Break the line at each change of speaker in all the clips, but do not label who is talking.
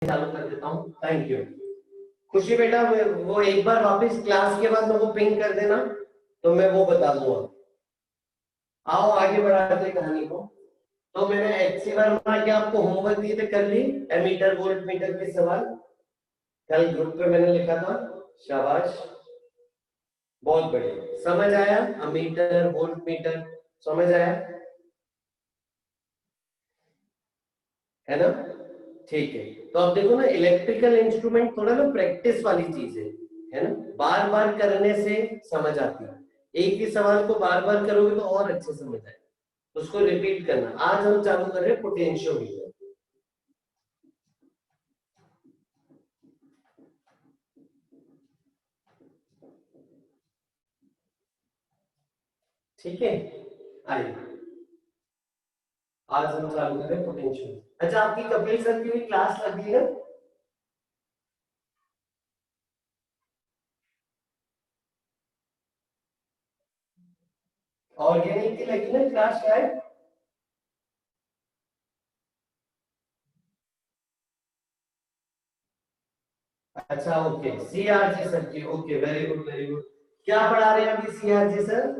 चालू कर देता हूँ। Thank you. खुशी बेटा वो एक बार वापस क्लास के बाद मेरे को पिंग कर देना, तो मैं वो बता दूंगा। आओ आगे बढ़ाते हैं कहानी को। तो मैंने HC वर्मा के आपको होमवर्क दिए थे, कर ली एमीटर वोल्ट मीटर के सवाल कल ग्रुप पे मैंने लिखा था। शाबाश, बहुत बढ़िया। समझ आया? अमीटर वोल्ट मीटर समझ आया है ना? ठीक है। तो अब देखो ना, इलेक्ट्रिकल इंस्ट्रूमेंट थोड़ा ना प्रैक्टिस वाली चीज है ना? बार बार करने से समझ आती है। एक ही सवाल को बार बार करोगे तो और अच्छे समझ आए, उसको रिपीट करना। आज हम चालू कर रहे हैं पोटेंशियोमीटर। ठीक है, आइए आज हम चालू करें पोटेंशियल। अच्छा, आपकी कपिल सर की भी क्लास लगी है? ऑर्गेनिक की लगी ना क्लास शायद? अच्छा ओके, CRG सर की। Okay, very good very good. क्या पढ़ा रहे हैं अभी CRG sir?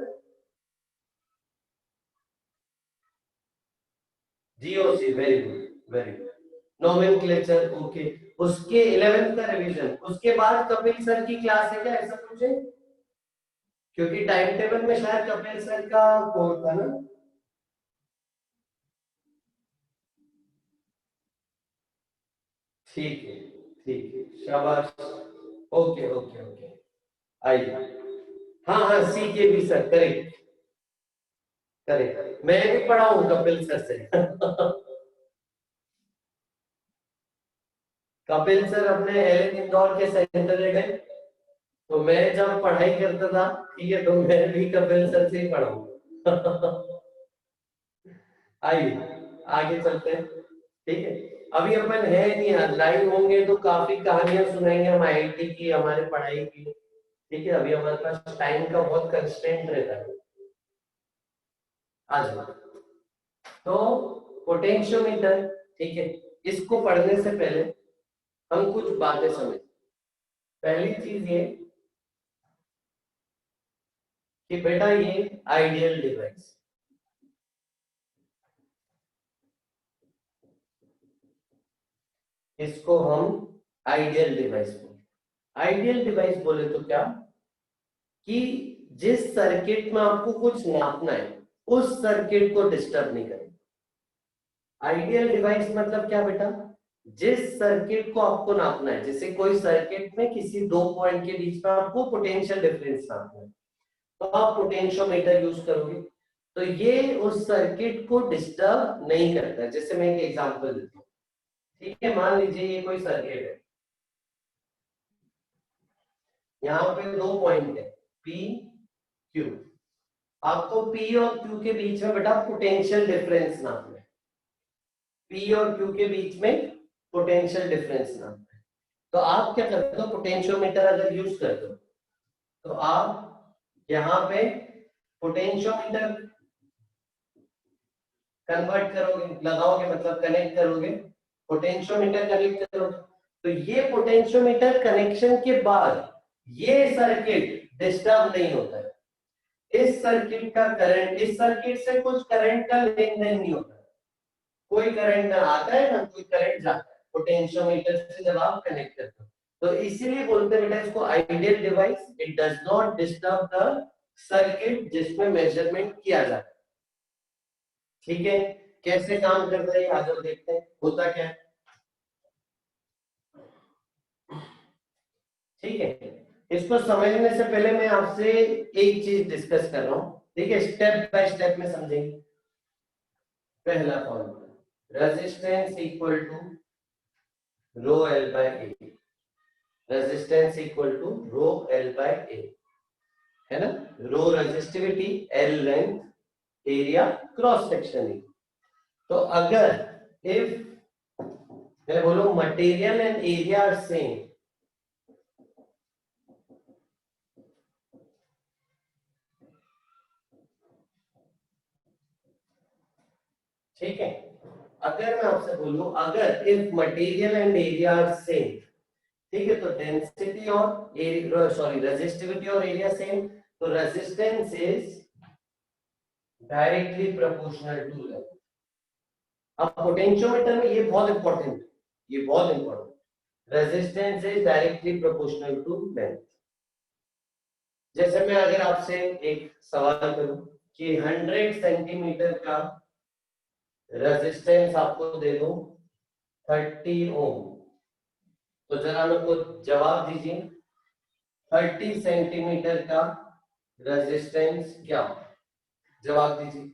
GOC, very good very good. Nomenclature, okay. उसके 11th का रिवीजन, उसके बाद कपिल सर की क्लास है क्या, ऐसा कुछ है? क्योंकि टाइम टेबल में शायद कपिल सर का कोड था ना। ठीक है ठीक है, शाबाश। ओके ओके ओके, आइए। हाँ हाँ, CKB सर, करेक्ट करेक्ट। मैं भी पढ़ा हूँ कपिल सर से। कपिल सर अपने एल इंदौर के सेंटर में गए, तो मैं जब पढ़ाई करता था, ठीक है, तो मैं भी कपिल सर से ही पढ़ा हूँ। आइए आगे चलते हैं। ठीक है, अभी अपन है नहीं यार, लाइव होंगे तो काफी कहानियां सुनाएंगे हम IIT की, हमारे पढ़ाई की। ठीक है, अभी हमारे पास टाइम का बहुत कंस्ट्रेंट रहता है। आ जाओ। तो पोटेंशियोमीटर, ठीक है, इसको पढ़ने से पहले हम कुछ बातें समझ। पहली चीज ये कि बेटा ये आइडियल डिवाइस, इसको हम आइडियल डिवाइस बोले। आइडियल डिवाइस बोले तो क्या, कि जिस सर्किट में आपको कुछ नापना है उस सर्किट को डिस्टर्ब नहीं करें। आइडियल डिवाइस मतलब क्या बेटा, जिस सर्किट को आपको नापना है, जैसे कोई सर्किट में किसी दो पॉइंट के बीच में आपको पोटेंशियल डिफरेंस नापना है, तो आप पोटेंशियोमीटर यूज करोगे। तो ये उस सर्किट को डिस्टर्ब नहीं करता है। जैसे मैं एक एग्जांपल देता हूँ। ठीक है, मान लीजिए ये कोई सर्किट है, यहाँ पे दो पॉइंट है P Q। आपको P और Q के बीच में बेटा पोटेंशियल डिफरेंस नापना है। P और Q के बीच में पोटेंशियल डिफरेंस नापना है। तो आप क्या करते हो, पोटेंशियोमीटर अगर यूज करते हो तो आप यहाँ पे पोटेंशियोमीटर कन्वर्ट करोगे, लगाओगे मतलब कनेक्ट करोगे, पोटेंशियोमीटर कनेक्ट करोगे। तो ये पोटेंशियोमीटर कनेक्शन के बाद ये सर्किट डिस्टर्ब नहीं होता है। इस सर्किट का करंट, इस सर्किट से कुछ करंट का लेन देन नहीं होता, कोई करंट ना आता है ना कोई करंट जाता है पोटेंशियोमीटर से जब आप कनेक्ट करते हो। तो इसीलिए बोलते हैं बेटा इसको ideal device, it does not disturb the circuit जिसमें मेजरमेंट किया जाता है। ठीक है, कैसे काम करता है आगे देखते हैं, होता क्या है। ठीक है, इसको समझने से पहले मैं आपसे एक चीज डिस्कस कर रहा हूं। ठीक है, स्टेप बाय स्टेप में समझेंगे। पहला formula, resistance equal to rho L by A. Resistance equal to rho L by A, है ना? Rho resistivity, L length, area cross section. तो अगर इफ मैं बोलूं material and area are same, ठीक है, अगर मैं आपसे बोलूं, अगर if material and area are same, ठीक है, तो डेंसिटी और सॉरी रेजिस्टिविटी और एरिया सेम, तो resistance is directly proportional to length. अब पोटेंशियोमीटर में ये बहुत इंपॉर्टेंट है, ये बहुत important, resistance is directly proportional to length. जैसे मैं अगर आपसे एक सवाल करूं कि 100 सेंटीमीटर का रेजिस्टेंस आपको दे दूं 30 ओम, तो जरा मेरे को जवाब दीजिए 30 सेंटीमीटर का रेजिस्टेंस क्या हो? जवाब दीजिए।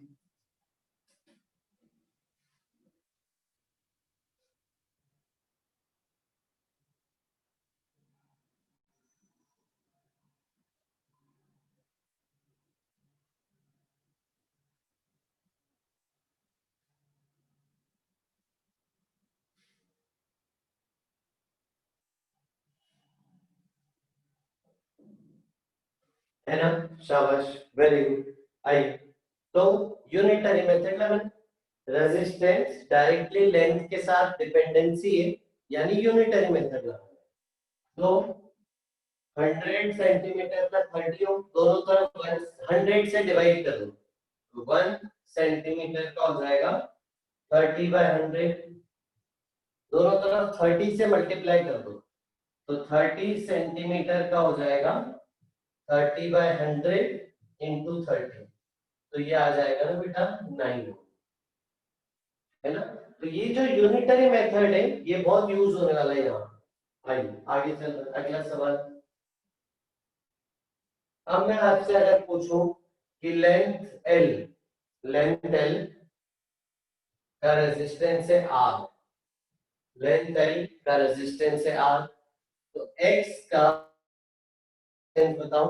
है ना, शाबाश, वेरी गुड। आई, तो यूनिटरी मेथड में रेजिस्टेंस डायरेक्टली लेंथ के साथ डिपेंडेंसी है, यानी यूनिटरी मेथड में। तो 100 सेंटीमीटर का 30 ओम, दोनों तरफ 100 से डिवाइड कर दो, तो 1 सेंटीमीटर का हो जाएगा 30/100, दोनों तरफ 30 से मल्टीप्लाई कर दो, तो 30 सेंटीमीटर का हो जाएगा 30/100 इंटू 30, तो ये आ जाएगा ना बेटा 9, है ना। तो ये जो यूनिटरी मेथड है ये बहुत यूज होने वाला है यहाँ। आइए आगे चल रहे हैं, अगला सवाल। अब मैं आपसे अगर पूछूं कि लेंथ एल का रेजिस्टेंस है आर, लेंथ एल का रेजिस्टेंस है आर, तो एक्स का रेजिस्टेंस बताओ।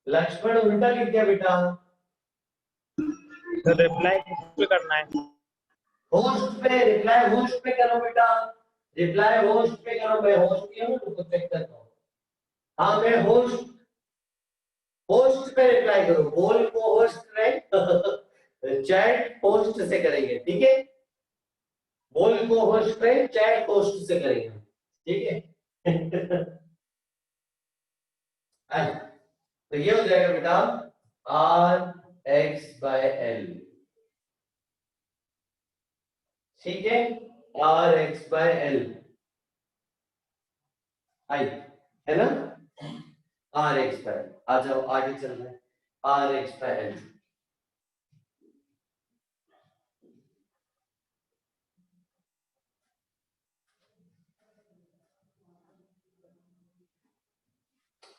लक्ष्मण उल्टा लिख दिया बेटा।
तो रिप्लाई किस पे करना है?
होस्ट पे, रिप्लाई होस्ट पे करो बेटा, रिप्लाई होस्ट पे करो। मैं होस्ट किया ना, तो चेक करता हूँ। हाँ, मैं होस्ट, होस्ट पे रिप्लाई करो, बोल को होस्ट पे चैट होस्ट से करेंगे, ठीक है। बोल को होस्ट पे, चैट होस्ट से करेंगे, ठीक है। तो ये हो जाएगा बेटा R/X/L, ठीक है, R/X/L। आई, है ना, R/X/L। आ जाओ आगे चल रहे हैं, R/X/L।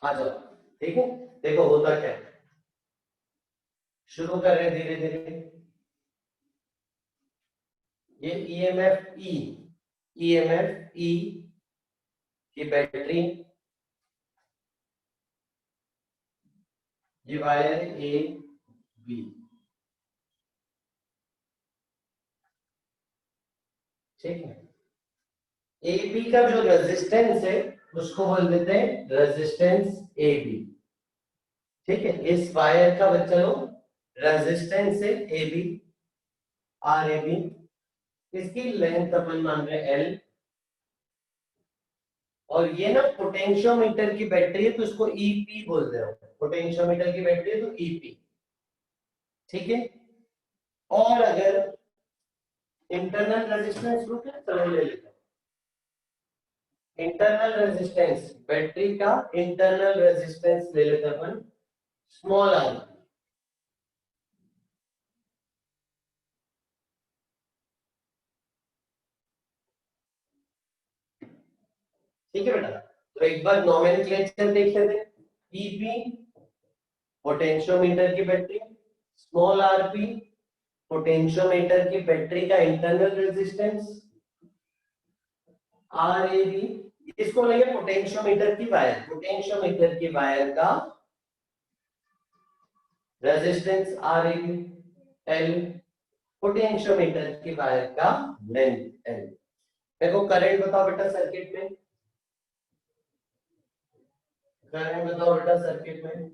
आ जाओ, ठीक है। देखो होता क्या है, शुरू कर रहे हैं धीरे धीरे। ये ईएमएफ ई की बैटरी, ये वायर ए बी, ठीक है। ए बी का जो रेजिस्टेंस है उसको बोल देते हैं रेजिस्टेंस ए बी, ठीक है। इस वायर का बच्चा लोग रेजिस्टेंस है A B, R A B. इसकी लेंथ अपन मान रहे हैं एल, और ये ना पोटेंशियोमीटर की बैटरी है, तो इसको ईपी बोलते हैं। पोटेंशियोमीटर की बैटरी है तो ईपी, ठीक है। और अगर इंटरनल रेजिस्टेंस रूप है, चलो ले लेते हैं इंटरनल रेजिस्टेंस, बैटरी का इंटरनल रेजिस्टेंस ले लेते हैं अपन, स्मॉल आर, ठीक है बेटा। तो एक बार नोमेनक्लेचर देख लेते हैं। ईपी पोटेंशियोमीटर की बैटरी, स्मॉल आरपी पोटेंशियोमीटर की बैटरी का internal resistance, R A B, इसको लेंगे पोटेंशियोमीटर की वायर, पोटेंशियोमीटर की वायर का रेजिस्टेंस आर एल, पोटेंशियोमीटर की वायर का लेंथ एल। मेरे को करंट बताओ बेटा सर्किट में, करंट बताओ बेटा सर्किट में।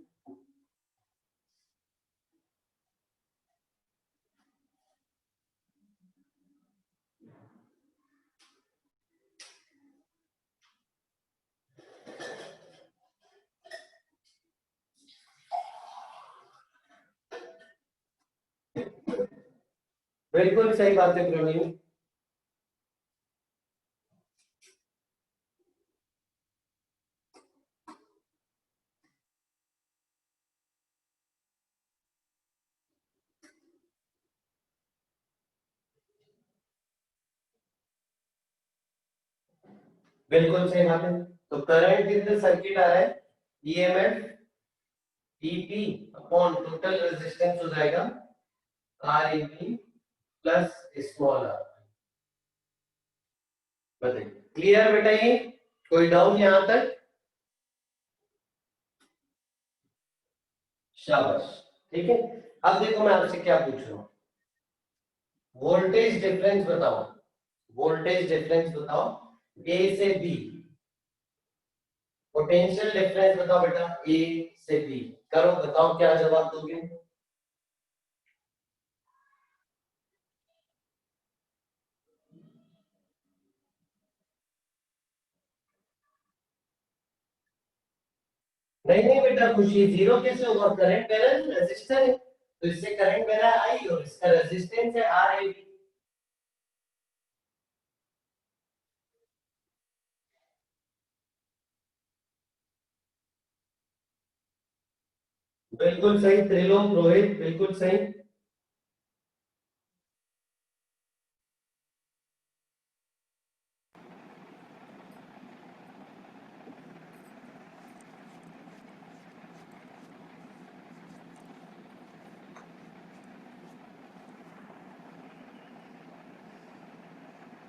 बिल्कुल सही बात है प्रवीण। बिल्कुल सही बात है। तो करंट इन द सर्किट आ रहा है EMF EP upon total resistance हो जाएगा R EP plus small R. बताइए क्लियर बेटा? ये कोई डाउट यहां तक? शाबाश, ठीक है। अब देखो मैं आपसे क्या पूछ रहा हूं, वोल्टेज डिफरेंस बताओ, वोल्टेज डिफरेंस बताओ ए से बी, पोटेंशियल डिफरेंस बताओ बेटा ए से बी। करो बताओ क्या जवाब दोगे? नहीं नहीं बेटा खुशी, जीरो कैसे होगा? करंट बह रहा है, रेजिस्टर है, तो इससे करंट बह रहा है आई और इसका रेजिस्टेंस है आर ए बी। बिल्कुल सही त्रिलोक रोहित, बिल्कुल सही।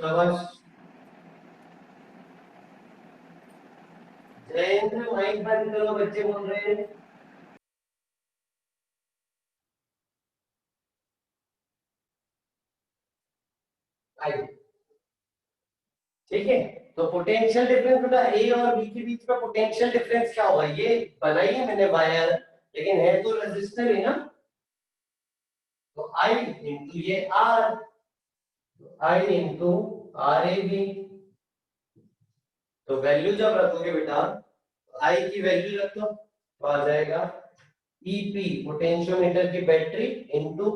शाबाश जयेंद्र, माइक बंद करो, बच्चे बोल रहे हैं। आइए, ठीक है। तो पोटेंशियल डिफरेंस बेटा ए और बी के बीच में पोटेंशियल डिफरेंस क्या होगा? ये बनाई है मैंने वायर, लेकिन है तो रेजिस्टर है ना, तो आई इंटू ये R, I into R A B. तो वैल्यू जब रखोगे बेटा, आई की वैल्यू रख दो तो आ जाएगा ईपी पोटेंशियोमीटर की battery into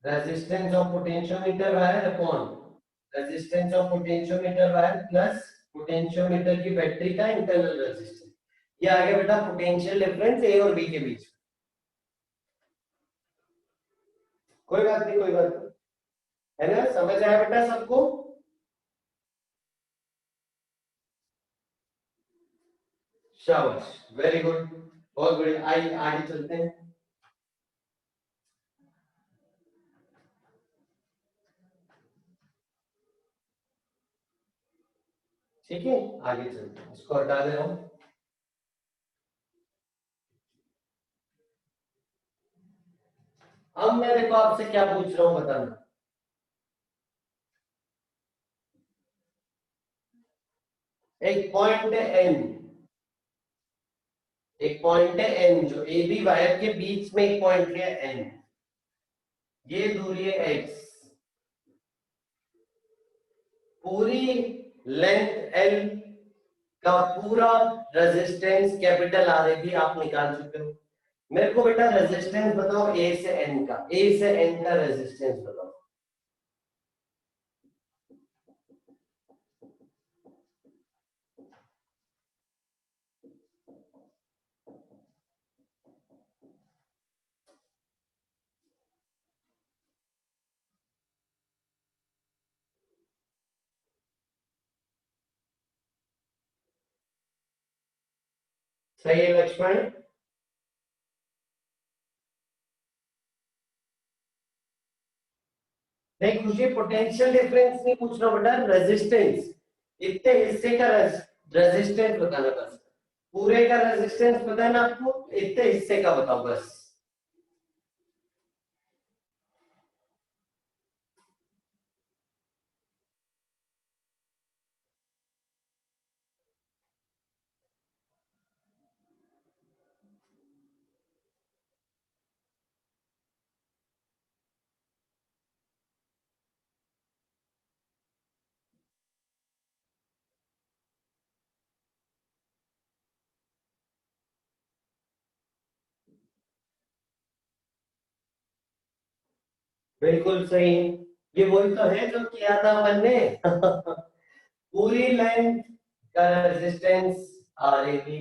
resistance of potentiometer wire upon resistance of potentiometer wire plus potentiometer की बैटरी का इंटरनल रेजिस्टेंस। ये आ गया बेटा पोटेंशियल डिफरेंस ए और बी के बीच। कोई बात नहीं, कोई बात नहीं, है ना? समझ आया बेटा सबको? शाबाश, वेरी गुड, बहुत बढ़िया। आइए आगे चलते हैं। ठीक है, आगे चलते हैं, इसको हटा दे रहा हूं। अब मैं देखो आपसे क्या पूछ रहा हूं बताना। एक पॉइंट है एन, एक पॉइंट है एन जो ए बी वायर के बीच में एक पॉइंट है एन, ये दूरी है एक्स, पूरी लेंथ एल का पूरा resistance capital R A B आप निकाल चुके हो। मेरे को बेटा रेजिस्टेंस बताओ ए से एन का, ए से एन का रेजिस्टेंस बताओ। सही है लक्ष्मण? नहीं खुशी, पोटेंशियल डिफरेंस नहीं पूछ रहा बेटा, रेजिस्टेंस, इतने हिस्से का रेजिस्टेंस बताना, बस पूरे का रेजिस्टेंस पता है ना आपको, इतने हिस्से का बताओ बस। बिल्कुल सही। ये वही तो है जो किया था अपन ने। पूरी लेंथ का resistance R A B,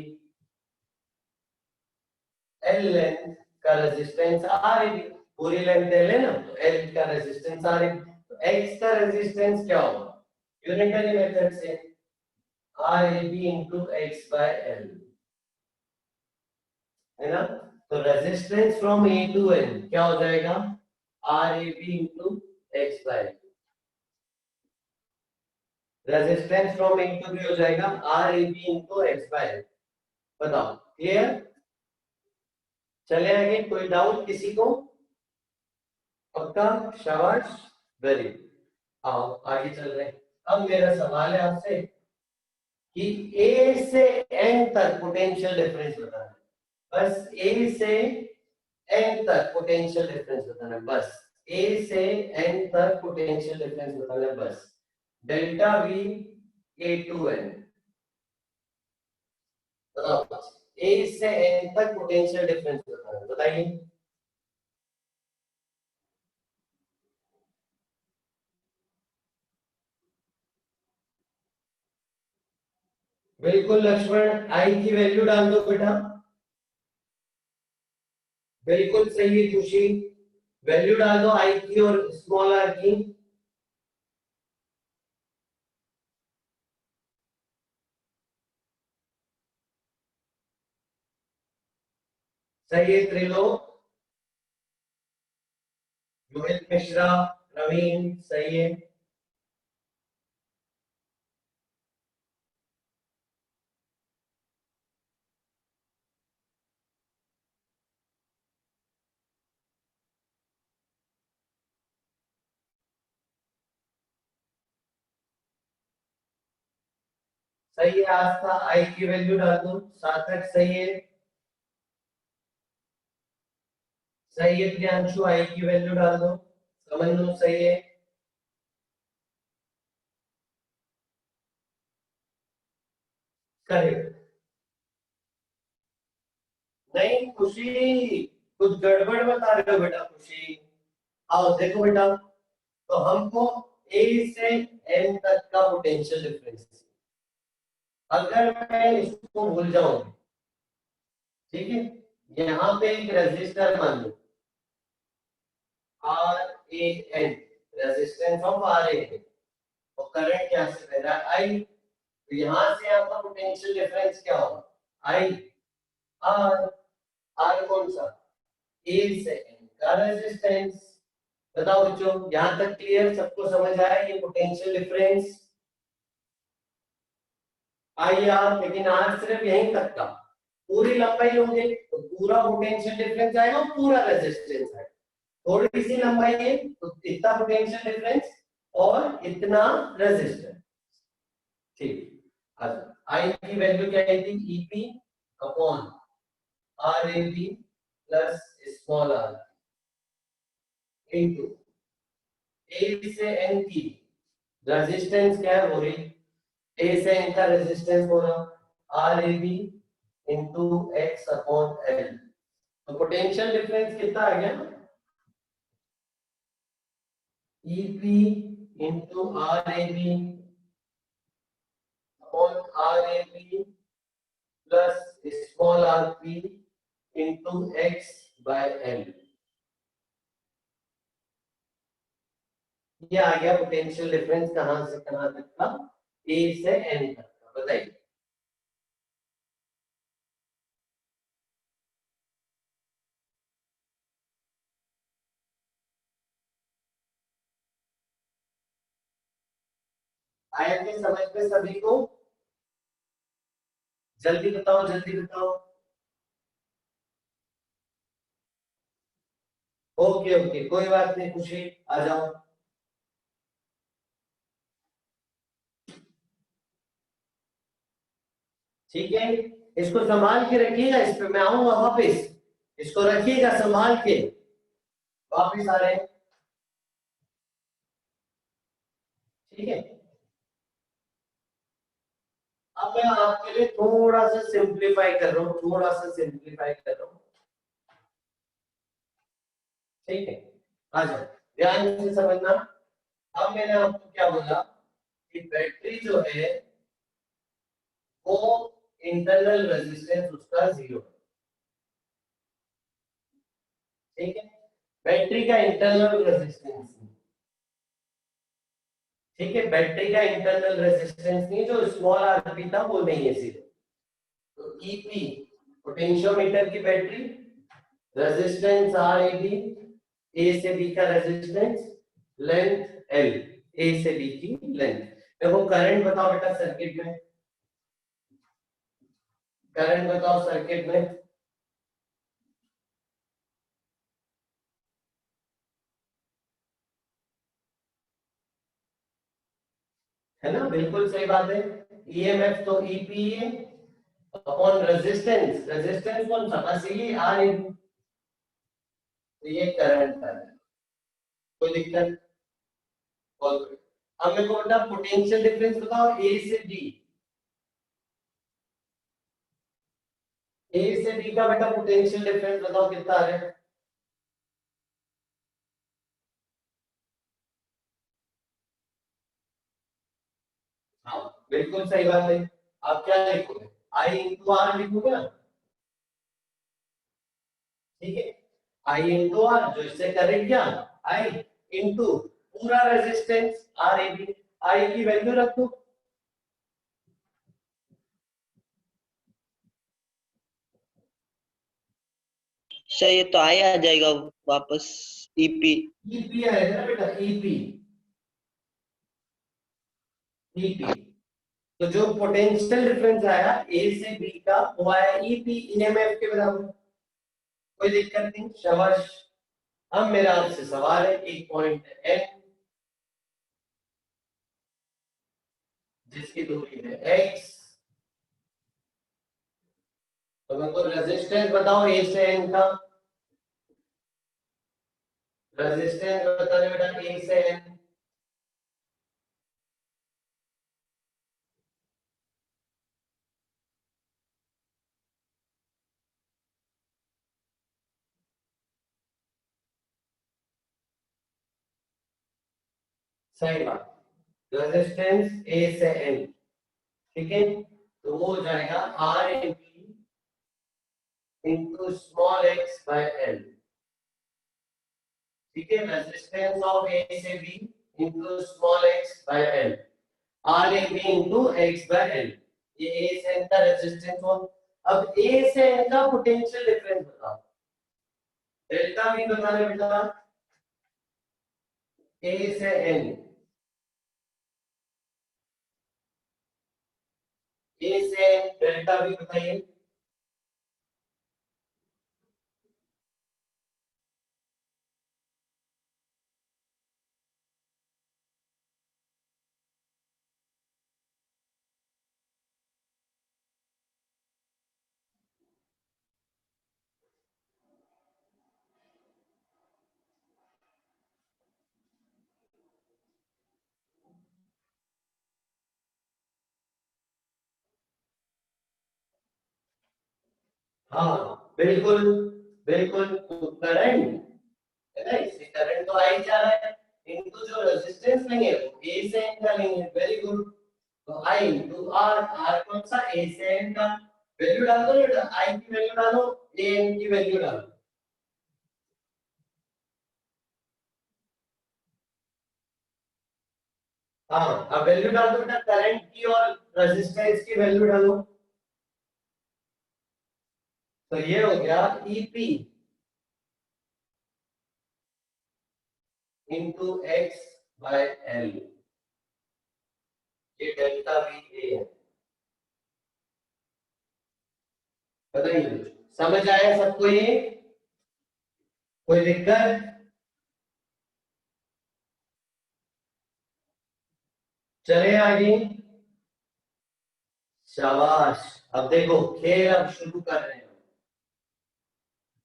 L length का रेजिस्टेंस आर ए बी। पूरी लेंथ एल है ना, तो एल का रेजिस्टेंस आर ए बी। तो एक्स का रेजिस्टेंस क्या होगा यूनिटरी मेथड से, R A B into X by L, है ना। तो resistance from A to N क्या हो जाएगा, R A B into X by L. Resistance from A to B हो जाएगा R A B into X by L. बताओ clear, चले आगे, कोई डाउट किसी को? पक्का, शाबाश, वेरी गुड। आओ आगे चल रहे हैं। अब मेरा सवाल है आपसे कि ए से एन तक पोटेंशियल डिफरेंस बताना है। बस ए से एन तक पोटेंशियल डिफरेंस बताना है, बस ए से एन तक पोटेंशियल डिफरेंस बताना है, बस delta V A to N. बताओ ए से एन तक पोटेंशियल डिफरेंस बताना है, बताइए। बिल्कुल लक्ष्मण, आई की वैल्यू डाल दो बेटा। बिल्कुल सही है खुशी, वैल्यू डाल दो आई की और स्मॉल आर की। सही है त्रिलोक, रोहित मिश्रा, नवीन, सही है। सही है आस्था, आई की वैल्यू डाल दो। सार्थक सही है, सही है प्रियांशु, आई की वैल्यू डाल दो। समन्वय सही है। करेक्ट। नहीं खुशी, कुछ गड़बड़ बता रहे हो बेटा खुशी। आओ देखो बेटा, तो हमको ए से एन तक का पोटेंशियल डिफरेंस, अगर मैं इसको भूल जाऊं, ठीक है, यहाँ पे एक रेजिस्टर मान लो R A N, resistance of R A N, और करंट यहाँ से बह रहा है आई, तो यहाँ से आपका पोटेंशियल डिफरेंस क्या होगा, आई आर। आर कौन सा, ए से एन का रेजिस्टेंस। बताओ बच्चों, यहाँ तक क्लियर, सबको समझ आया ये पोटेंशियल डिफरेंस आई आर। लेकिन आर सिर्फ यहीं तक का, पूरी लंबाई होंगे तो पूरा पोटेंशियल डिफरेंस आएगा और पूरा रेजिस्टेंस आएगा। थोड़ी सी लंबाई है तो इतना पोटेंशियल डिफरेंस और इतना रेजिस्टेंस। ठीक, अच्छा आई की वैल्यू क्या आई थी, EP upon R A B plus small R into A से एन की रेजिस्टेंस क्या है, हो रही ए से एन का रेजिस्टेंस हो रहा R A B into X upon L. तो पोटेंशियल डिफरेंस कितना आ गया, EP into R A B upon R A B plus small R P into X by L. ये आ गया पोटेंशियल डिफरेंस कहां से कहां तक का, ए से एन तक का, बताइए। आया कि समझ में सभी को? जल्दी बताओ जल्दी बताओ। ओके ओके, कोई बात नहीं खुशी, आ जाओ। ठीक है, इसको संभाल के रखिएगा, इस पे मैं आऊंगा वापिस, इसको रखिएगा संभाल के, वापिस आ रहे हैं, ठीक है। अब मैं आपके लिए थोड़ा सा सिंप्लीफाई कर रहा हूँ, थोड़ा सा सिंप्लीफाई कर रहा हूँ, ठीक है। आ जाओ, ध्यान से समझना। अब मैंने आपको क्या बोला कि बैटरी जो है वो इंटरनल रेजिस्टेंस उसका 0 है, ठीक है। बैटरी का इंटरनल रेजिस्टेंस, ठीक है, बैटरी का इंटरनल रेजिस्टेंस नहीं, जो स्मॉल आरपी था वो नहीं है सीधे। तो ईपी पोटेंशियोमीटर की battery, resistance R A B, A से बी का रेजिस्टेंस, लेंथ एल, ए से बी की लेंथ। देखो करंट बताओ बेटा सर्किट में, करंट बताओ सर्किट में। है ना, बिल्कुल सही बात है। ईएमएफ तो ईपी है अपॉन रेजिस्टेंस, रेजिस्टेंस कौन सा, बस ये आर ए, तो ये करंट है, कोई दिक्कत। और अब मेरे को बेटा पोटेंशियल डिफरेंस बताओ ए से बी, ए से बी का बेटा पोटेंशियल डिफरेंस बताओ कितना आ रहा है। हाँ बिल्कुल सही बात है। आप क्या लिखोगे, आई इंटू आर लिखोगे ना, ठीक है। आई इंटू आर, जो इससे करेंट क्या, आई इंटू पूरा रेजिस्टेंस आर ए बी, आई की वैल्यू रखो।
सर ये तो आई आ जाएगा वापस ईपी।
ईपी आएगा ना बेटा, ईपी, ईपी। तो जो पोटेंशियल डिफरेंस आया ए से बी का वो आया ईपी, ईएमएफ के बराबर, कोई दिक्कत नहीं, शाबाश। अब मेरा आपसे सवाल है, एक पॉइंट एन जिसकी दूरी है एक्स, तो मेरे को रेजिस्टेंस बताओ ए से एन का, रेजिस्टेंस बता दे बेटा ए से एन। सही बात, रेजिस्टेंस ए से एन, ठीक है। तो वो हो जाएगा R A B into small X by L, ठीक है। रेजिस्टेंस ऑफ ए से B into small X by L, R A B into X by L, ये ए से एन का रेजिस्टेंस हो। अब ए से एन का पोटेंशियल डिफरेंस बताओ, डेल्टा भी बताना बेटा, ए से एन, ए से एन डेल्टा भी बताइए। हाँ बिल्कुल, बिल्कुल, तो करंट है ना, इससे करंट तो आ ही जा रहा है, इनटू जो रेजिस्टेंस लेंगे वो ए से एन का लेंगे, वेरी गुड। तो आई इंटू आर, आर कौन सा, ए से एन का, वैल्यू डाल दो बेटा, आई की वैल्यू डालो, ए एन की वैल्यू डालो। हाँ अब वैल्यू डाल दो बेटा, करंट की और रेजिस्टेंस की वैल्यू डालो। तो ये हो गया EP into X by L, ये डेल्टा वी ए है, बताइए समझ आया सबको ये, कोई दिक्कत। चले आगे, शाबाश। अब देखो खेल अब शुरू कर रहे हैं,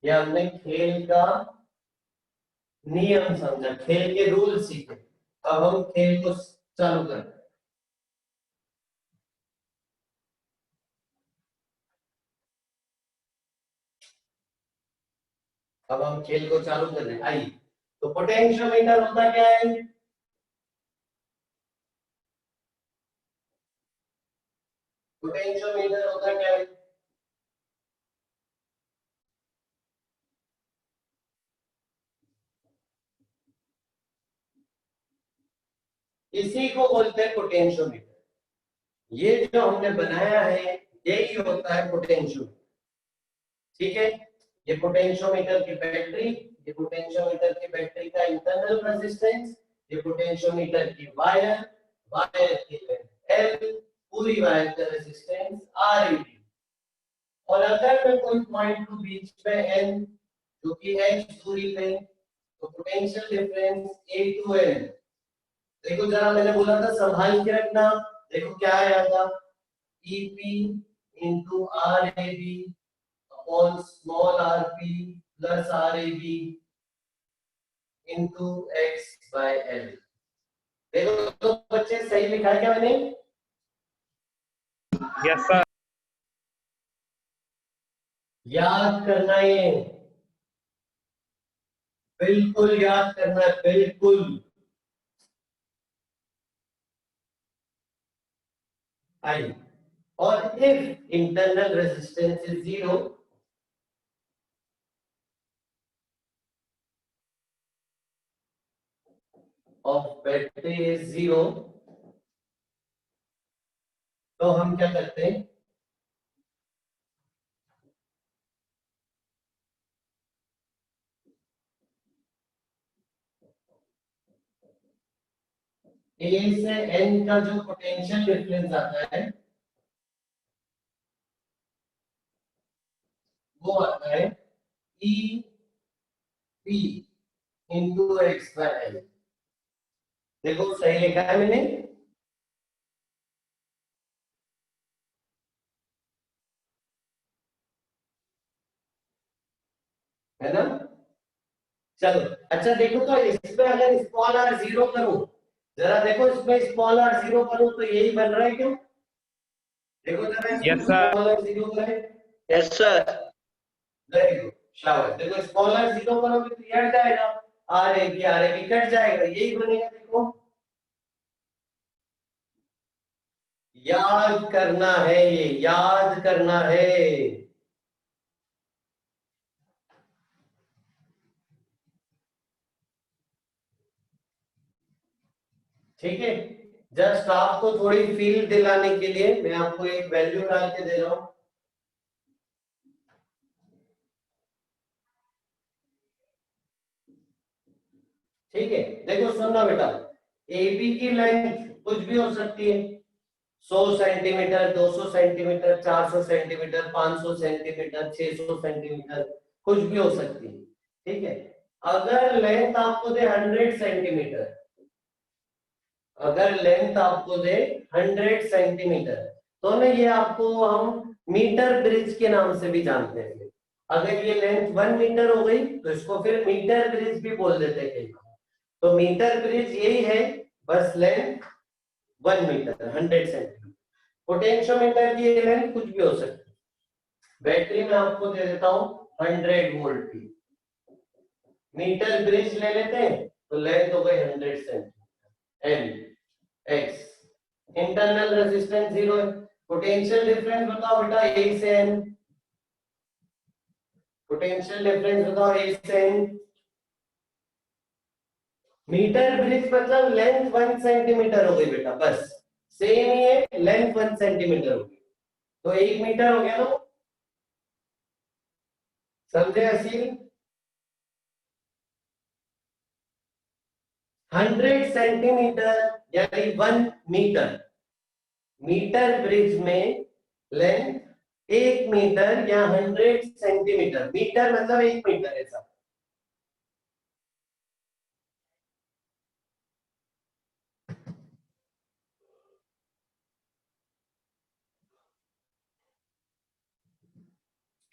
ये हमने खेल का नियम समझा, खेल के रूल सीखे, अब हम खेल को चालू कर रहे हैं। अब हम खेल को चालू कर रहे हैं, आइए। तो पोटेंशियोमीटर होता क्या है? पोटेंशियोमीटर होता क्या है? इसी को बोलते हैं पोटेंशियोमीटर। ये जो हमने बनाया है यही होता है पोटेंशियोमीटर। ठीक है, ये पोटेंशियोमीटर की बैटरी, ये पोटेंशियोमीटर की बैटरी का इंटरनल रेजिस्टेंस, ये पोटेंशियोमीटर की वायर, वायर की लेंथ L, पूरी वायर का रेजिस्टेंस Rab। और अगर मैं कोई पॉइंट को बीच में n जो कि h दूरी पे, तो potential difference A to N। देखो जरा मैंने बोला था संभाल के रखना, देखो क्या आया था, EP into RAB upon small rp plus rab into x by l। देखो तो बच्चे सही लिखा है क्या मैंने?
Yes sir.
याद करना है, बिल्कुल याद करना है, बिल्कुल। आई, और if internal resistance is zero, of battery is zero, तो हम क्या करते हैं, ए से एन का जो पोटेंशियल डिफरेंस आता है वो आता है E P into X by L. देखो सही लिखा है मैंने? है ना? चलो अच्छा देखो, तो इसमें अगर स्मॉल आर जीरो करूं, जरा देखो इसमें स्मॉल आर जीरो करूं तो यही बन रहा है क्यों? देखो जरा
यस
इसमें
सर।
स्मॉल आर जीरो करें।
Yes sir.
वेरी गुड, शाबाश। देखो स्मॉल आर जीरो करोगे तो ये हट जाएगा, आर ए बी कट जाएगा, यही बनेगा। देखो याद करना है, ये याद करना है। ठीक है, जस्ट आपको थोड़ी फील दिलाने के लिए मैं आपको एक वैल्यू डाल के दे रहा हूं। ठीक है, देखो सुनना बेटा, AB की लेंथ कुछ भी हो सकती है, 100 centimetre, 200 centimetre, 400 centimetre, 500 centimetre, 600 centimetre, कुछ भी हो सकती है। ठीक है, अगर लेंथ आपको दे 100 सेंटीमीटर, अगर लेंथ आपको दे 100 सेंटीमीटर, तो ना ये आपको हम मीटर ब्रिज के नाम से भी जानते हैं। अगर ये लेंथ 1 मीटर हो गई तो इसको फिर मीटर ब्रिज भी बोल देते हैं। तो मीटर ब्रिज यही है, बस लेंथ 1 मीटर 100 सेंटीमीटर। पोटेंशियोमीटर की लेंथ कुछ भी हो सकती है। बैटरी में आपको दे देता हूं 100 वोल्ट की, मीटर ब्रिज ले लेते हैं तो लेंथ हो गई 100 centimetre, L x, internal resistance zero है। पोटेंशियल डिफरेंस बताओ बेटा ए से एन, पोटेंशियल डिफरेंस बताओ ए से एन। मीटर ब्रिज मतलब लेंथ 1 सेंटीमीटर हो गई बेटा, बस सेम ही है, लेंथ 1 सेंटीमीटर हो गई तो 1 मीटर हो गया ना, समझे असील? 100 सेंटीमीटर यानी 1 मीटर, मीटर ब्रिज में लेंथ 1 मीटर या 100 सेंटीमीटर, मीटर मतलब 1 मीटर ऐसा।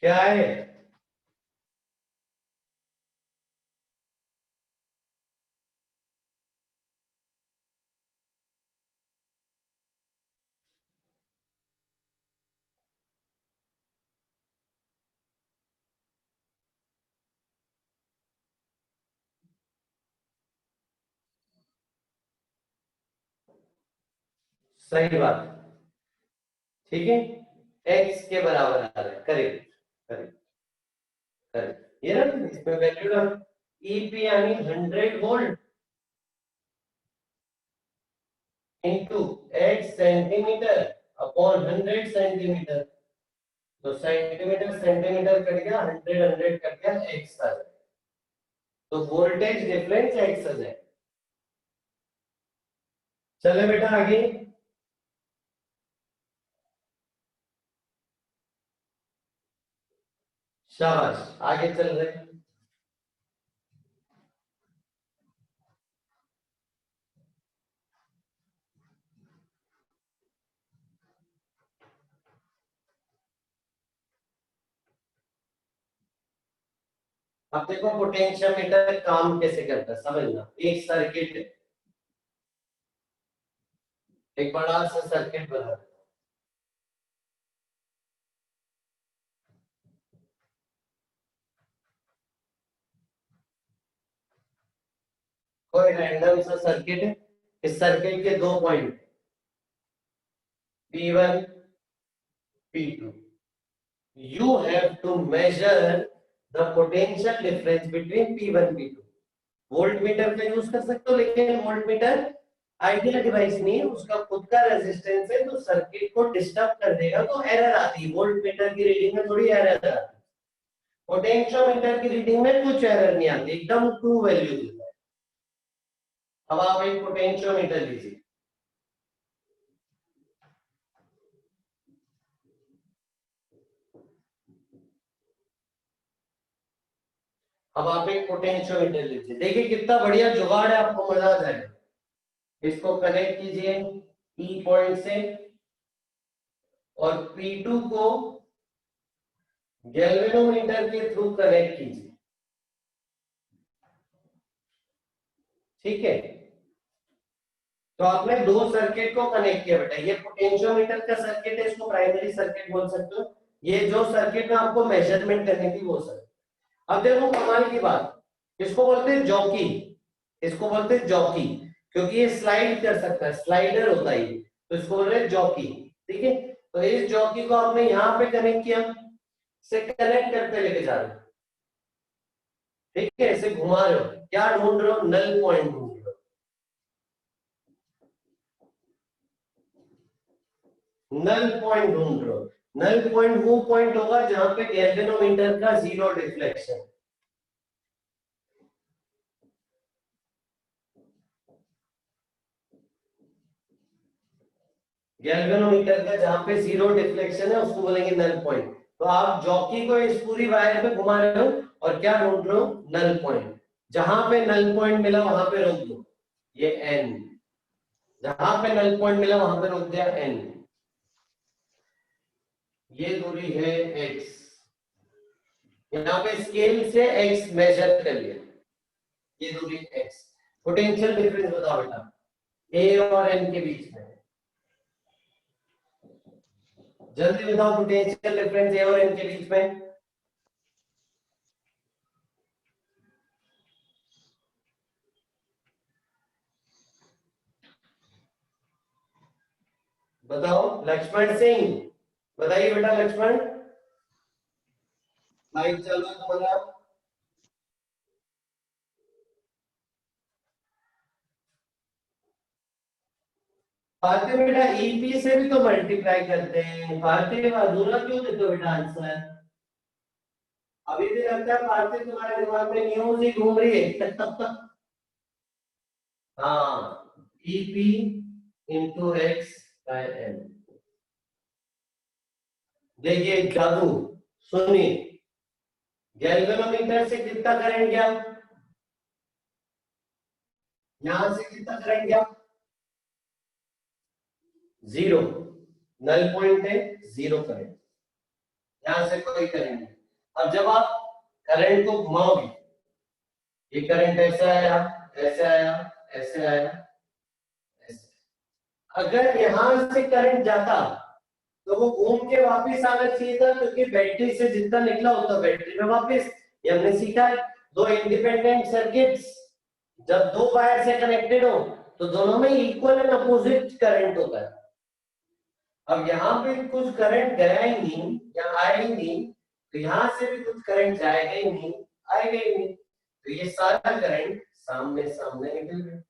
क्या है? सही बात, ठीक है, x के बराबर आ रहा है, करेक्ट करेक्ट करेक्ट। ये ना इसमें वैल्यू ना ईपी यानी 100 volt into x centimetre upon 100 centimetre. तो सेंटीमीटर सेंटीमीटर कट गया, 100 कट गया, x आ जाएगा। तो वोल्टेज डिफरेंस x आ जाएगा। चले बेटा आगे। शाबाश, आगे चल रहे हैं। अब देखो पोटेंशियोमीटर काम कैसे करता है, समझना। एक सर्किट है, एक बड़ा सा सर्किट बना है। कोई रैंडम सा सर्किट है, इस सर्किट के दो point P1 P2। you have to measure the potential difference between P1 P2। Volt meter का यूज कर सकते हो, लेकिन वोल्ट मीटर आइडियल डिवाइस नहीं है, उसका खुद का रेजिस्टेंस है, तो सर्किट को डिस्टर्ब कर देगा, तो एरर आती है। वोल्ट मीटर की रीडिंग में थोड़ी एरर आती है, पोटेंशियोमीटर की रीडिंग में कुछ एरर नहीं आती, एकदम ट्रू वैल्यू देता है। अब आप एक पोटेंशियोमीटर लीजिए, अब आप एक पोटेंशियोमीटर लीजिए, देखिए कितना बढ़िया जुगाड़ है, आपको मजा आ जाएगा। इसको कनेक्ट कीजिए ई पॉइंट से और P2 को गैल्वेनोमीटर के थ्रू कनेक्ट कीजिए, ठीक है। तो आपने दो सर्किट को कनेक्ट किया बेटा, ये पोटेंशियोमीटर का सर्किट है, इसको प्राइमरी सर्किट बोल सकते हो। ये जो सर्किट में आपको मेजरमेंट करनी थी वो सर्किट। अब देखो कमाल की बात, इसको बोलते हैं जॉकी, इसको बोलते हैं जॉकी, क्योंकि ये स्लाइड कर सकता है, स्लाइडर होता है ये, तो इसको बोल रहे हैं जॉकी, ठीक है। तो इस जॉकी को आपने यहाँ पे कनेक्ट किया, से कनेक्ट करते लेके जा रहे हो, ठीक है, इसे घुमा रहे हो, क्या ढूंढ रहे हो, नल पॉइंट ढूंढ रहे हो, नल पॉइंट ढूंढ रहे हो। नल पॉइंट वो पॉइंट होगा जहां पे गैल्वेनोमीटर का जीरो डिफ्लेक्शन, गैल्वेनोमीटर का जहां पे जीरो डिफ्लेक्शन है उसको बोलेंगे नल पॉइंट। तो आप जॉकी को इस पूरी वायर पे घुमा रहे हो और क्या ढूंढ रहे हो, नल पॉइंट। जहां पे नल पॉइंट मिला वहां पे रोक दो, ये एन, जहां पे नल पॉइंट मिला वहां पे रोक दिया एन। ये दूरी है एक्स, यहाँ पे स्केल से एक्स मेजर कर लिया, ये दूरी एक्स। पोटेंशियल डिफरेंस बताओ बेटा ए और एन के बीच में, जल्दी बताओ पोटेंशियल डिफरेंस ए और एन के बीच में। बताओ लक्ष्मण सिंह, बताइए बेटा लक्ष्मण, लाइव चल रहा है तुम्हारा। भारतीय बेटा ईपी से भी तो मल्टीप्लाई करते हैं, भारतीय अधूरा क्यों देते हो बेटा आंसर। अभी भी लगता है भारतीय तुम्हारे दिमाग में न्यूज ही घूम रही है। हाँ, EP into X by N. देखिए जादू, सुनिए, गैल्वेनोमीटर से कितना करंट गया, यहां से कितना करंट गया, जीरो, नल पॉइंट है, जीरो करंट, यहां से कोई करंट नहीं। अब जब आप करंट को घुमाओगे, ये करंट ऐसे आया, ऐसे आया, ऐसे आया, ऐसे, अगर यहां से करंट जाता तो वो घूम के वापस आना चाहिए था, क्योंकि बैटरी से जितना निकला होता बैटरी में वापस। ये हमने सीखा है, दो इंडिपेंडेंट सर्किट्स जब दो वायर से कनेक्टेड हो तो दोनों में इक्वल एंड अपोजिट करंट होता है, अब यहाँ पे कुछ करंट गया ही नहीं या आया ही नहीं, तो यहाँ से भी कुछ करंट जाएगा ही नहीं, आएगा ही नहीं, तो ये सारा करंट सामने सामने निकल गया।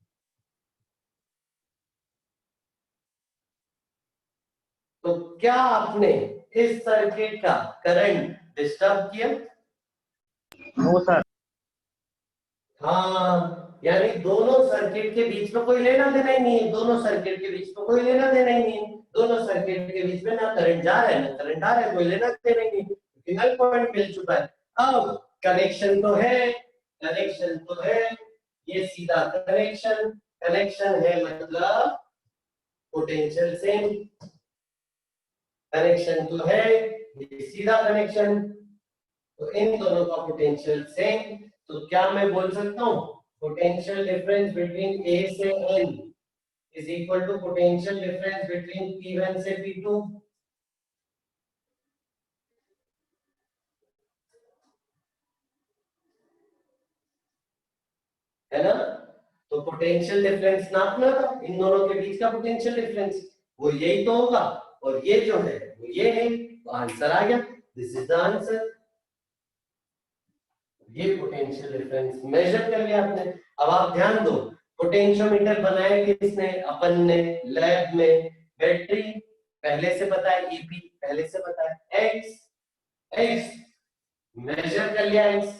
तो क्या आपने इस सर्किट का करंट डिस्टर्ब किया?
No sir.
हाँ, यानी दोनों सर्किट के बीच में कोई लेना देना ही नहीं है, दोनों सर्किट के बीच में कोई लेना देना ही नहीं है, दोनों सर्किट के बीच में ना करंट जा रहा है ना करंट आ रहा है, कोई लेना देना ही नहीं, सिंगल पॉइंट मिल चुका है। अब कनेक्शन तो है, कनेक्शन तो है, ये सीधा कनेक्शन, कनेक्शन है मतलब पोटेंशियल सेम, कनेक्शन तो है, ये सीधा कनेक्शन, तो इन दोनों का पोटेंशियल सेम, तो क्या मैं बोल सकता हूँ पोटेंशियल डिफरेंस बिटवीन ए से N is equal to potential difference between P1 से P2? है ना? तो पोटेंशियल डिफरेंस नापना था इन दोनों के बीच का पोटेंशियल डिफरेंस, वो यही तो होगा, और ये जो है वो ये है, तो आंसर आ गया, दिस इज द आंसर। ये पोटेंशियल डिफरेंस मेजर कर लिया आपने। अब आप ध्यान दो, पोटेंशियोमीटर बनाया किसने? अपन ने, लैब में। बैटरी पहले से पता है, ईपी पहले से पता है, एक्स, एक्स मेजर कर लिया, एक्स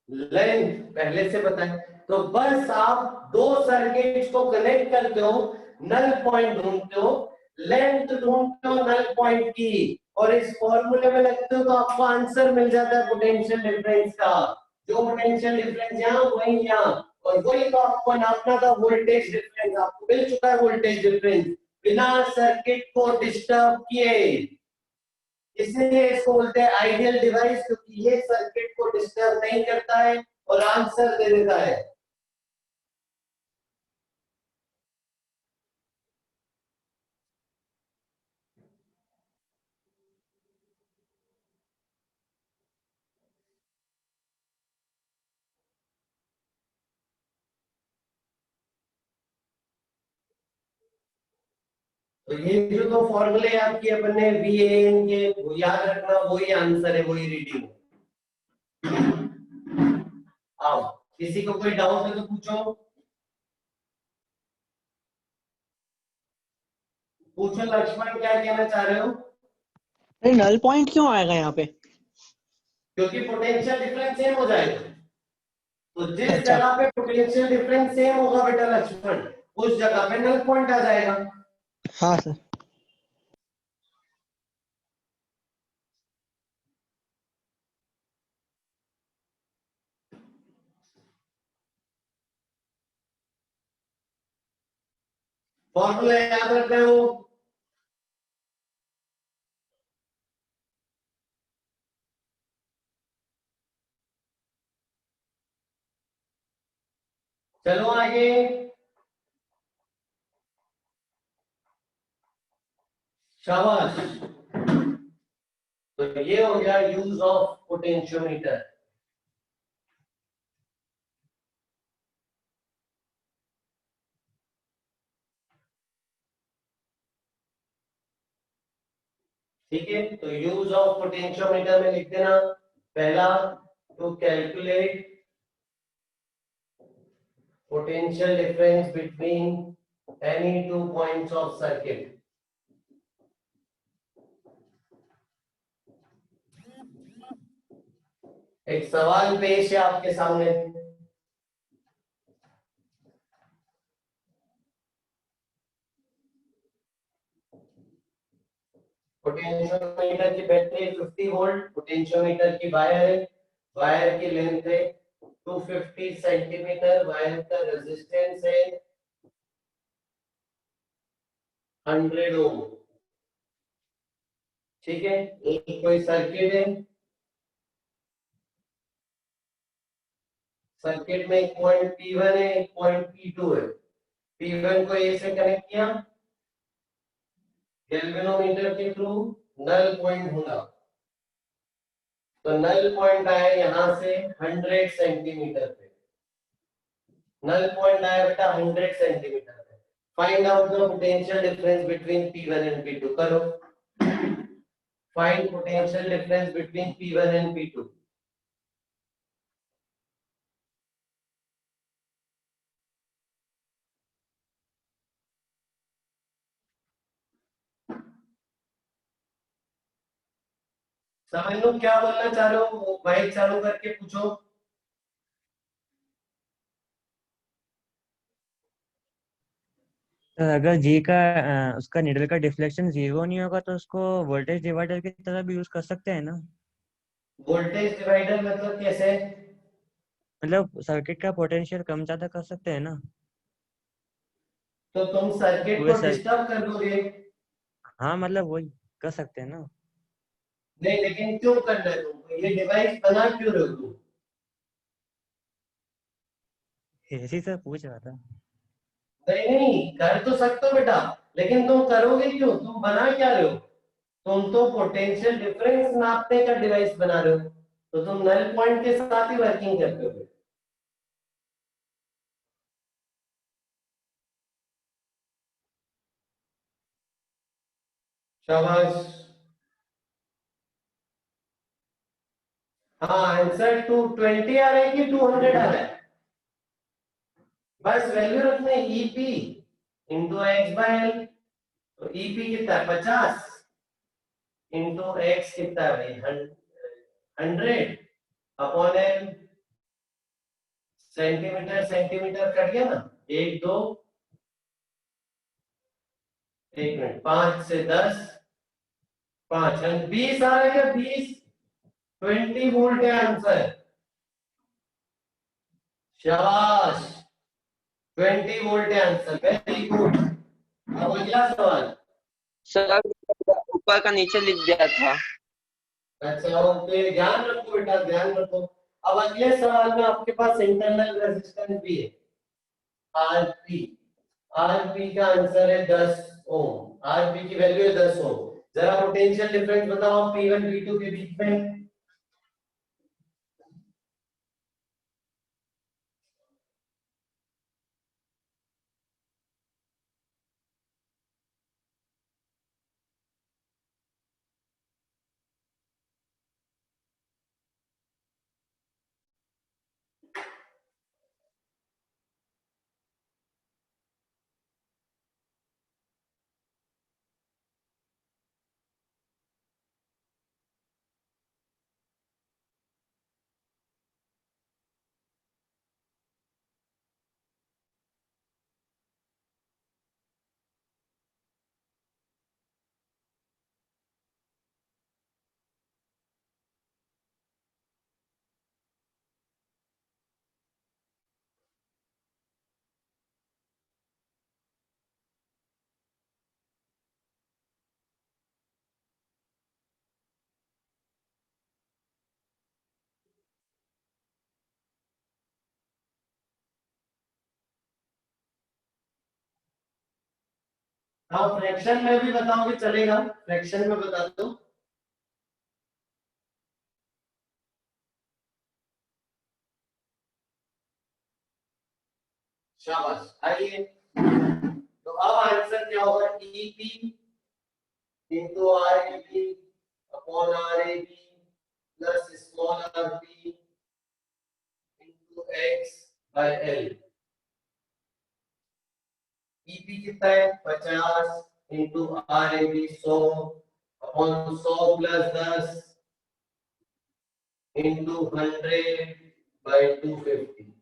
लेंथ पहले से पता है, तो बस आप दो सर्किट्स को कनेक्ट करते हो, नल पॉइंट ढूंढते हो, लेंथ ढूंढते हो नल पॉइंट की, और इस फॉर्मूले में लगते हो तो आपको आंसर मिल जाता है पोटेंशियल डिफरेंस का। जो पोटेंशियल डिफरेंस यहाँ वही यहाँ, और वही तो आपको नापना था वोल्टेज डिफरेंस, आपको मिल चुका है वोल्टेज डिफरेंस बिना सर्किट को डिस्टर्ब किए। इसलिए इसको बोलते हैं आइडियल डिवाइस, क्योंकि ये सर्किट को डिस्टर्ब नहीं करता है और आंसर दे देता है। तो ये जो दो फॉर्मूले याद किए अपन ने वी ए एन के, वो याद रखना, वही आंसर है, वही रीडिंग। आओ, किसी को कोई डाउट है तो पूछो, पूछो लक्ष्मण, क्या कहना चाह रहे हो?
अरे नल पॉइंट क्यों आएगा यहाँ पे?
क्योंकि पोटेंशियल डिफरेंस सेम हो जाएगा, तो जिस
अच्छा।
जगह पे पोटेंशियल डिफरेंस सेम होगा बेटा लक्ष्मण, उस जगह पे नल पॉइंट आ जाएगा।
हाँ सर।
फॉर्मूला याद रखना है वो। चलो आगे, शाबाश। तो ये हो गया यूज ऑफ पोटेंशियोमीटर। ठीक है, तो यूज ऑफ पोटेंशियोमीटर में लिख देना, पहला to calculate potential difference between any two points of circuit. एक सवाल पेश है आपके सामने, पोटेंशियोमीटर की बैटरी 50 वोल्ट, पोटेंशियोमीटर की वायर है, वायर की लेंथ है 250 सेंटीमीटर, वायर का रेजिस्टेंस है 100 ओम। ठीक है, एक कोई सर्किट है, सर्किट में एक पॉइंट P1 है, एक पॉइंट P2 है। P1 को ए से कनेक्ट किया, गैल्वेनोमीटर के थ्रू नल पॉइंट ढूंढा, तो नल पॉइंट आया यहां से 100 सेंटीमीटर पे, नल पॉइंट आया बेटा 100 सेंटीमीटर पे। Find out the potential difference between P1 and P2 करो। Find potential difference between P1 and P2। समझ लो क्या बोलना चाह रहे हो, माइक चालू करके पूछो।
तो अगर जी का उसका निडल का डिफ्लेक्शन 0 नहीं होगा तो उसको वोल्टेज डिवाइडर की तरह भी यूज कर सकते हैं ना।
वोल्टेज डिवाइडर मतलब कैसे?
मतलब सर्किट का पोटेंशियल कम ज्यादा कर सकते हैं ना।
तो तुम सर्किट
पूरे
को
सर
डिस्टर्ब कर दोगे।
हाँ मतलब वही कर सकते हैं ना।
नहीं, लेकिन क्यों करना है तुमको? ये डिवाइस बना क्यों रहे हो तुम?
ऐसे ही सर पूछ रहा था।
नहीं नहीं, कर तो सकते हो बेटा, लेकिन तुम करोगे क्यों? तुम बना क्या रहे हो? तुम तो पोटेंशियल डिफरेंस नापने का डिवाइस बना रहे हो, तो तुम नल पॉइंट के साथ ही वर्किंग करते हो। शाबाश। हाँ, आंसर 220 आ रहा है कि 200 आ रहा है? बस वैल्यू रखने, EP into X by L. तो ईपी कितना है? 50 इंटू एक्स कितना है भाई? 100 upon L. Centimetre centimetre cut गया ना, एक दो, एक मिनट, 5 से 10, 5 20 आ रहा है क्या? 20, 20 वोल्ट है आंसर। शाबाश, 20 वोल्ट है आंसर, वेरी गुड। अब अगला सवाल।
सर ऊपर का नीचे लिख दिया था।
अच्छा ओके, ध्यान रखो बेटा, ध्यान रखो। अब अगले सवाल में आपके पास इंटरनल रेजिस्टेंस भी है, आरपी। आरपी का आंसर है 10 ओम। आरपी की वैल्यू है 10 ओम। जरा पोटेंशियल डिफरेंस बताओ P1 P2 के बीच में। हाँ, फ्रैक्शन में भी बताओगे चलेगा, फ्रैक्शन में बता दो। शाबाश, आइए। तो अब आंसर क्या होगा? EP into R A B upon R A B plus small R P into X by L. EP कितना है? 50 into R A B 100 upon 100 plus 10 into 100 by 250।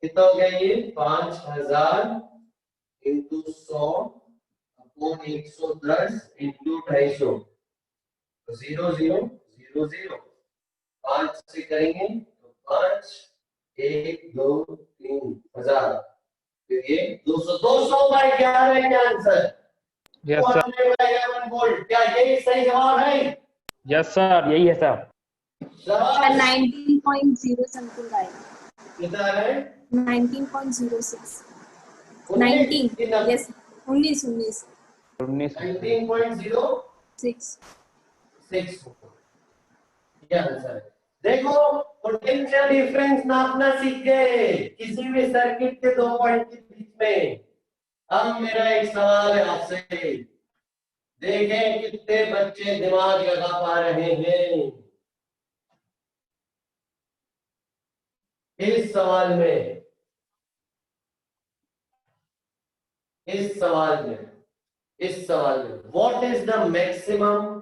कितना हो गया ये? 5000 इंटू 100 अपॉन 110 इंटू 250। 0000 5 से करेंगे तो 5 1 2 3 हजार। तो ये 200 बाय 11 है क्या आंसर?
Yes sir.
211 वोल्ट। क्या यही सही जवाब है?
यस सर, यही है सर।
शाबाश।
19.0 समथिंग आएगा।
कितना है?
19.06
19
19 यस 19 19
19.06
6
ये आंसर है। देखो, पोटेंशियल डिफरेंस नापना सीख गए किसी भी सर्किट के दो पॉइंट के बीच में। अब मेरा एक सवाल है आपसे, देखें कितने बच्चे दिमाग लगा पा रहे हैं इस सवाल में, इस सवाल में, इस सवाल में। What is the maximum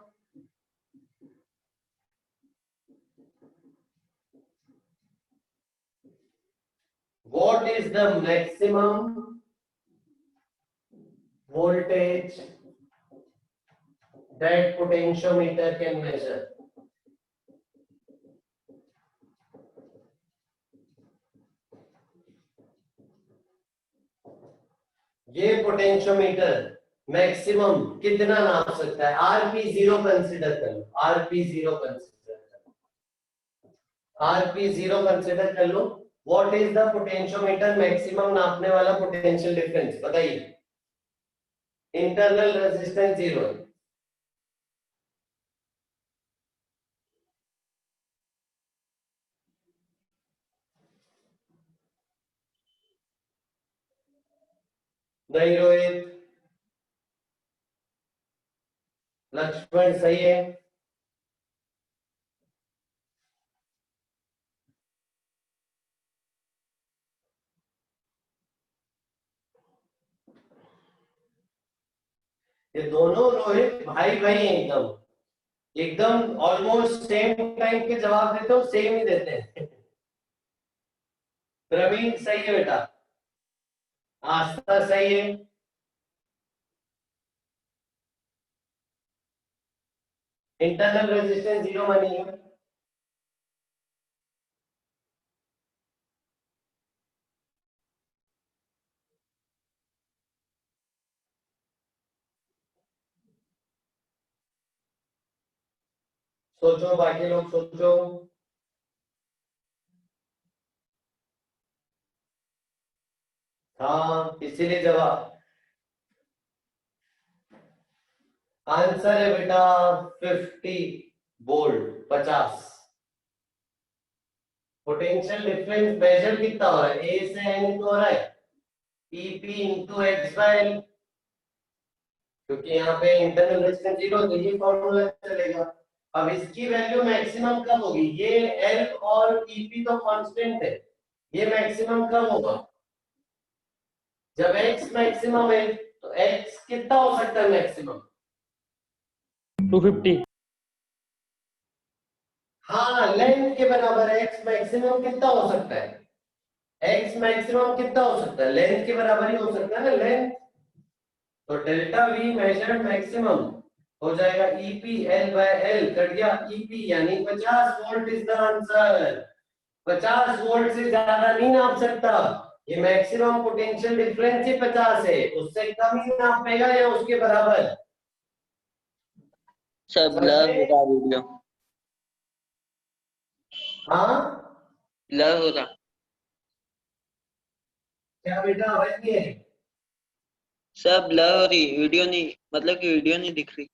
what is the maximum voltage that potentiometer can measure? ये पोटेंशियोमीटर मैक्सिमम कितना नाप सकता है? RP0 कंसीडर कर लो, RP0 कंसीडर कर लो, RP0 कंसीडर कर लो। What is the potentiometer maximum नापने वाला पोटेंशियल डिफरेंस बताइए। इंटरनल रेजिस्टेंस 0 है, नहीं रोहित, लक्ष्मण सही है, ये दोनों रोहित भाई भाई हैं, एकदम एकदम ऑलमोस्ट सेम टाइम के जवाब देते हो, सेम ही देते हैं। प्रवीण सही है बेटा, आस्था सही है, इंटरनल रेजिस्टेंस 0 मानिए। सोचो, बाकी लोग सोचो। हाँ, इसीलिए जवाब आंसर है बेटा 50 वोल्ट, 50। पोटेंशियल डिफरेंस मेजर कितना हो रहा है? ए से एन तो हो रहा है EP into X by L, क्योंकि यहाँ पे इंटरनल रेजिस्टेंस 0 तो ये फॉर्मूला चलेगा। अब इसकी वैल्यू मैक्सिमम कब होगी? ये एल और ईपी तो कांस्टेंट है, ये मैक्सिमम कब होगा? जब एक्स मैक्सिमम है। तो एक्स कितना हो सकता है मैक्सिमम?
250।
हाँ, लेंथ के बराबर एक्स मैक्सिमम कितना हो सकता है? एक्स मैक्सिमम कितना हो सकता है? लेंथ के बराबर ही हो सकता है ना, लेंथ। तो डेल्टा वी मेजर्ड मैक्सिमम हो जाएगा EP L by L, cut गया ईपी, यानी 50 volt is the answer. 50 volt से ज्यादा नहीं नाप सकता, ये मैक्सिमम पोटेंशियल डिफरेंस ही 50 है, उससे कम ही नापेगा या उसके बराबर।
सब ब्लर हो रहा वीडियो,
हाँ
ब्लर हो रहा।
क्या बेटा, आवाज नहीं है?
सब ब्लर हो रही, वीडियो नहीं, मतलब कि वीडियो नहीं दिख रही।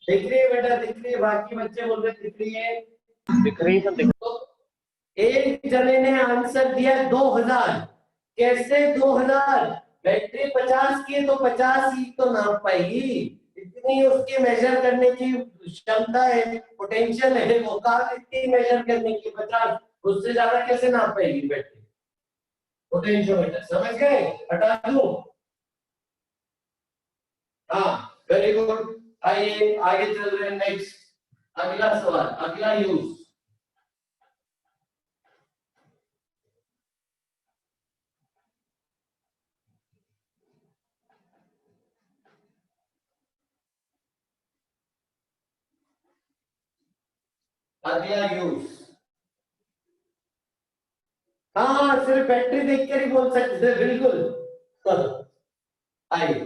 दिख रही है बेटा, दिख रही है, बाकी बच्चे बोल रहे दिख रही है।
दिख रही है, सब दिख
तो एक जने ने आंसर दिया 2000। कैसे 2000? बैटरी 50 की है तो 50 ही तो नाप पाएगी, इतनी उसकी मेजर करने की क्षमता है, पोटेंशियल है, वो कार इतनी मेजर करने की 50, उससे ज्यादा कैसे नाप पाएगी बैटरी? पोटेंशियोमीटर समझ गए? हटा दूं? हाँ, वेरी गुड। आइए आगे चल रहे हैं, नेक्स्ट अगला सवाल, अगला यूज। अगला यूज, हाँ सिर्फ बैटरी देखकर ही बोल सकते हैं, बिल्कुल। आइए,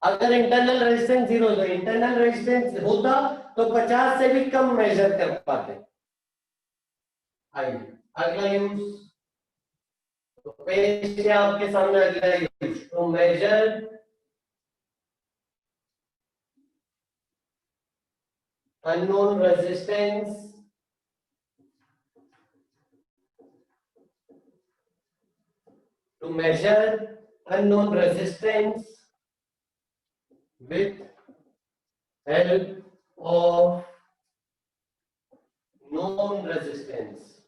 अगर इंटरनल रेजिस्टेंस 0 तो इंटरनल रेजिस्टेंस होता तो 50 से भी कम मेजर कर पाते। आइए अगला यूज, तो पेश किया आपके सामने अगला यूज, तो measure unknown resistance to measure unknown resistance with help of known resistance.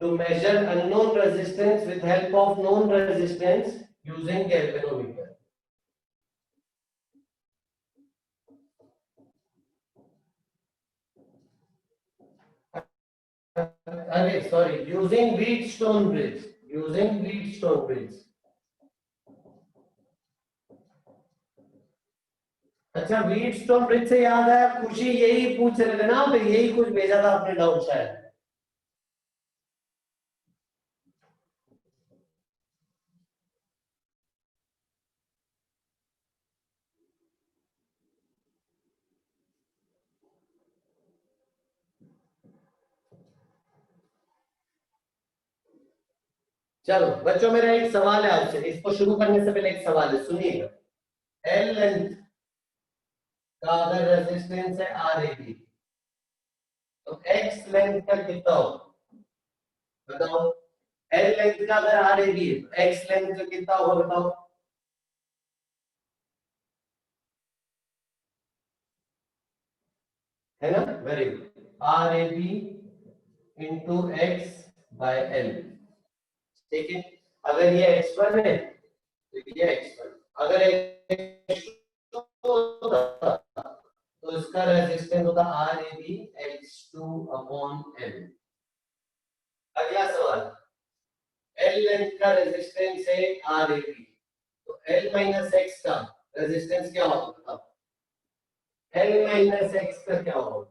To measure unknown resistance with help of known resistance using galvanometer. Sorry, using Wheatstone bridge. Using Wheatstone bridge. अच्छा, Wheatstone bridge से याद आया, खुशी यही पूछ रहे थे ना, तो यही कुछ भेजा था आपने डाउट शायद. चलो बच्चों, मेरा एक सवाल है आपसे. इसको शुरू करने से पहले एक सवाल है, सुनिएगा. एल लेंथ का अगर रेजिस्टेंस है आर ए बी, तो एक्स लेंथ का कितना हो? बताओ. एल लेंथ का अगर आर ए बी है, तो एक्स लेंथ का कितना होगा? बताओ. है ना? Very good. R A B into X by L. ठीक है. अगर ये x1 है तो ये x1. अगर x2 होता तो इसका रेजिस्टेंस होता R A B x2 upon L. अगला सवाल, एल लेंथ का रेजिस्टेंस है आर ए बी, तो एल माइनस एक्स का रेजिस्टेंस क्या होगा? एल माइनस एक्स का क्या होगा?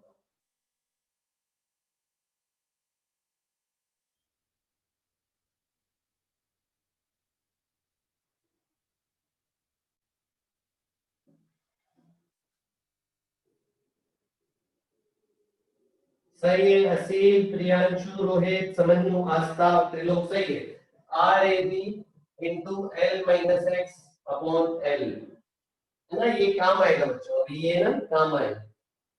सही है. असील, प्रियांशु, रोहित, समन्यु, आस्था, त्रिलोक सही है. R A B into L minus X upon L, है ना? ये काम आएगा बच्चों. अभी ये ना काम आएगा.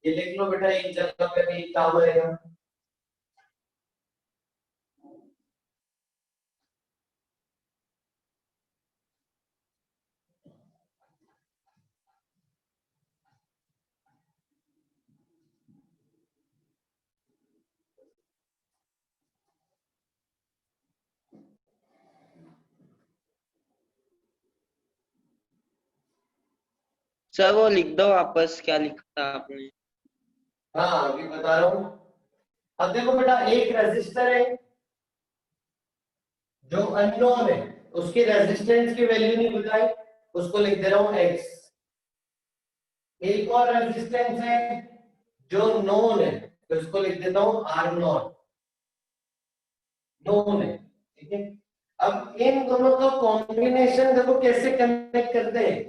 ये लिख लो बेटा, एक जगह पे भी काम आएगा.
सर वो लिख दो वापस, क्या लिखा आपने?
हाँ, अभी बता रहा हूँ. अब देखो बेटा, एक रेजिस्टर है जो अननोन है, उसकी रेजिस्टेंस की वैल्यू नहीं बताई, उसको लिख दे रहा हूँ x. एक और रेजिस्टेंस है जो नोन है, तो इसको लिख देता हूँ आर नॉट. नोन है. ठीक है. अब इन दोनों का कॉम्बिनेशन देखो कैसे कनेक्ट करते हैं.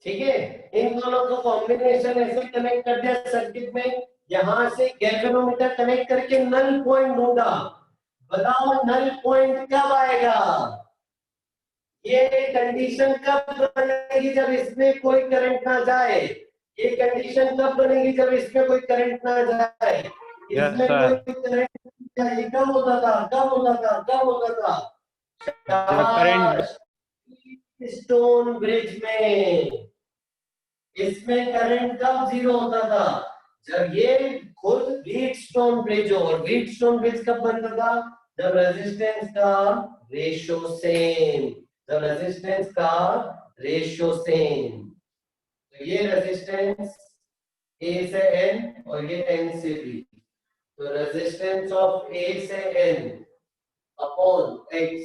ठीक है. इन दोनों का कॉम्बिनेशन ऐसे कनेक्ट कर दिया सर्किट में. यहां से गैल्वेनोमीटर कनेक्ट करके नल पॉइंट ढूंढा. बताओ नल पॉइंट कब आएगा? ये कंडीशन कब बनेगी? जब इसमें कोई करंट ना जाए. ये कंडीशन कब बनेगी? जब इसमें कोई करंट ना जाए. इसमें
sir.
कोई करंट जाए, कब होता था? कब होता था? कब होता था?
current-
स्टोन ब्रिज में. इसमें करंट कब जीरो होता था? जब ये खुद व्हीटस्टोन ब्रिज हो. और व्हीटस्टोन ब्रिज कब बनता था? जब रेजिस्टेंस का रेशियो सेम. जब रेजिस्टेंस का रेशियो सेम. तो ये रेजिस्टेंस A से N और ये N से B. तो रेजिस्टेंस ऑफ A से N upon X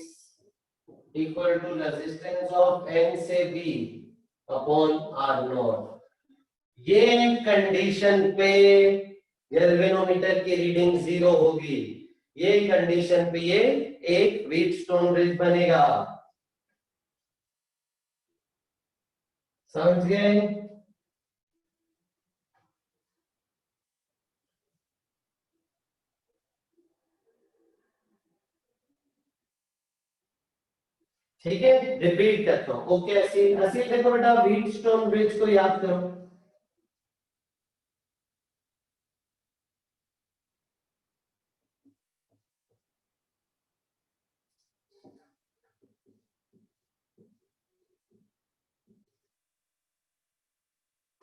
equal to resistance of N से B अपॉन आर नॉट. ये कंडीशन पे गैल्वेनोमीटर की रीडिंग जीरो होगी. ये कंडीशन पे ये एक व्हीटस्टोन ब्रिज बनेगा. समझ गए? ठीक है, रिपीट करता हूँ। ओके असील, असील देखो बेटा व्हीटस्टोन ब्रिज को याद करो।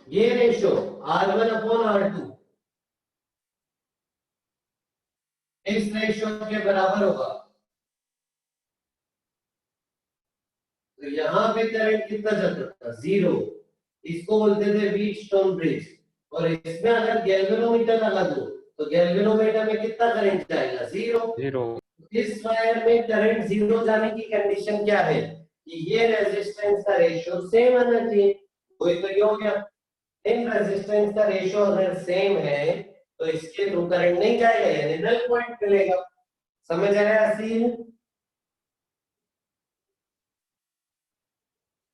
ये रेशो R1/R2 इस रेशो के बराबर होगा। तो यहां पे करंट कितना चलता था? 0। इसको बोलते थे व्हीटस्टोन ब्रिज। और इसमें अगर गैल्वेनोमीटर लगा दो तो गैल्वेनोमीटर में कितना करंट जाएगा? 0।
0
इस वायर में करंट 0 जाने की कंडीशन क्या है? कि ये रेजिस्टेंस का रेशियो सेम आना चाहिए। वही तो ये हो गया। इन रेजिस्टेंस का रेशियो अगर सेम है तो इसके थ्रू करंट नहीं जाएगा, यानी नल पॉइंट मिलेगा। समझ आया सीन?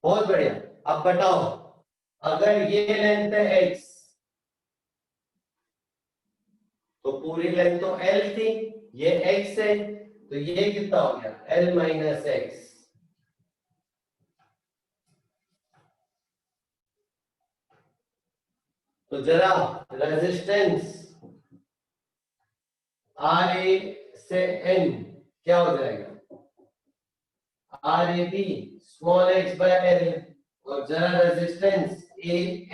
बहुत बढ़िया। अब बताओ, अगर ये लेंथ है x तो पूरी लेंथ तो l थी, ये x है तो ये कितना हो गया? l minus x. तो जरा रेजिस्टेंस RA से N क्या हो जाएगा? RAB small x by L। और जरा रेजिस्टेंस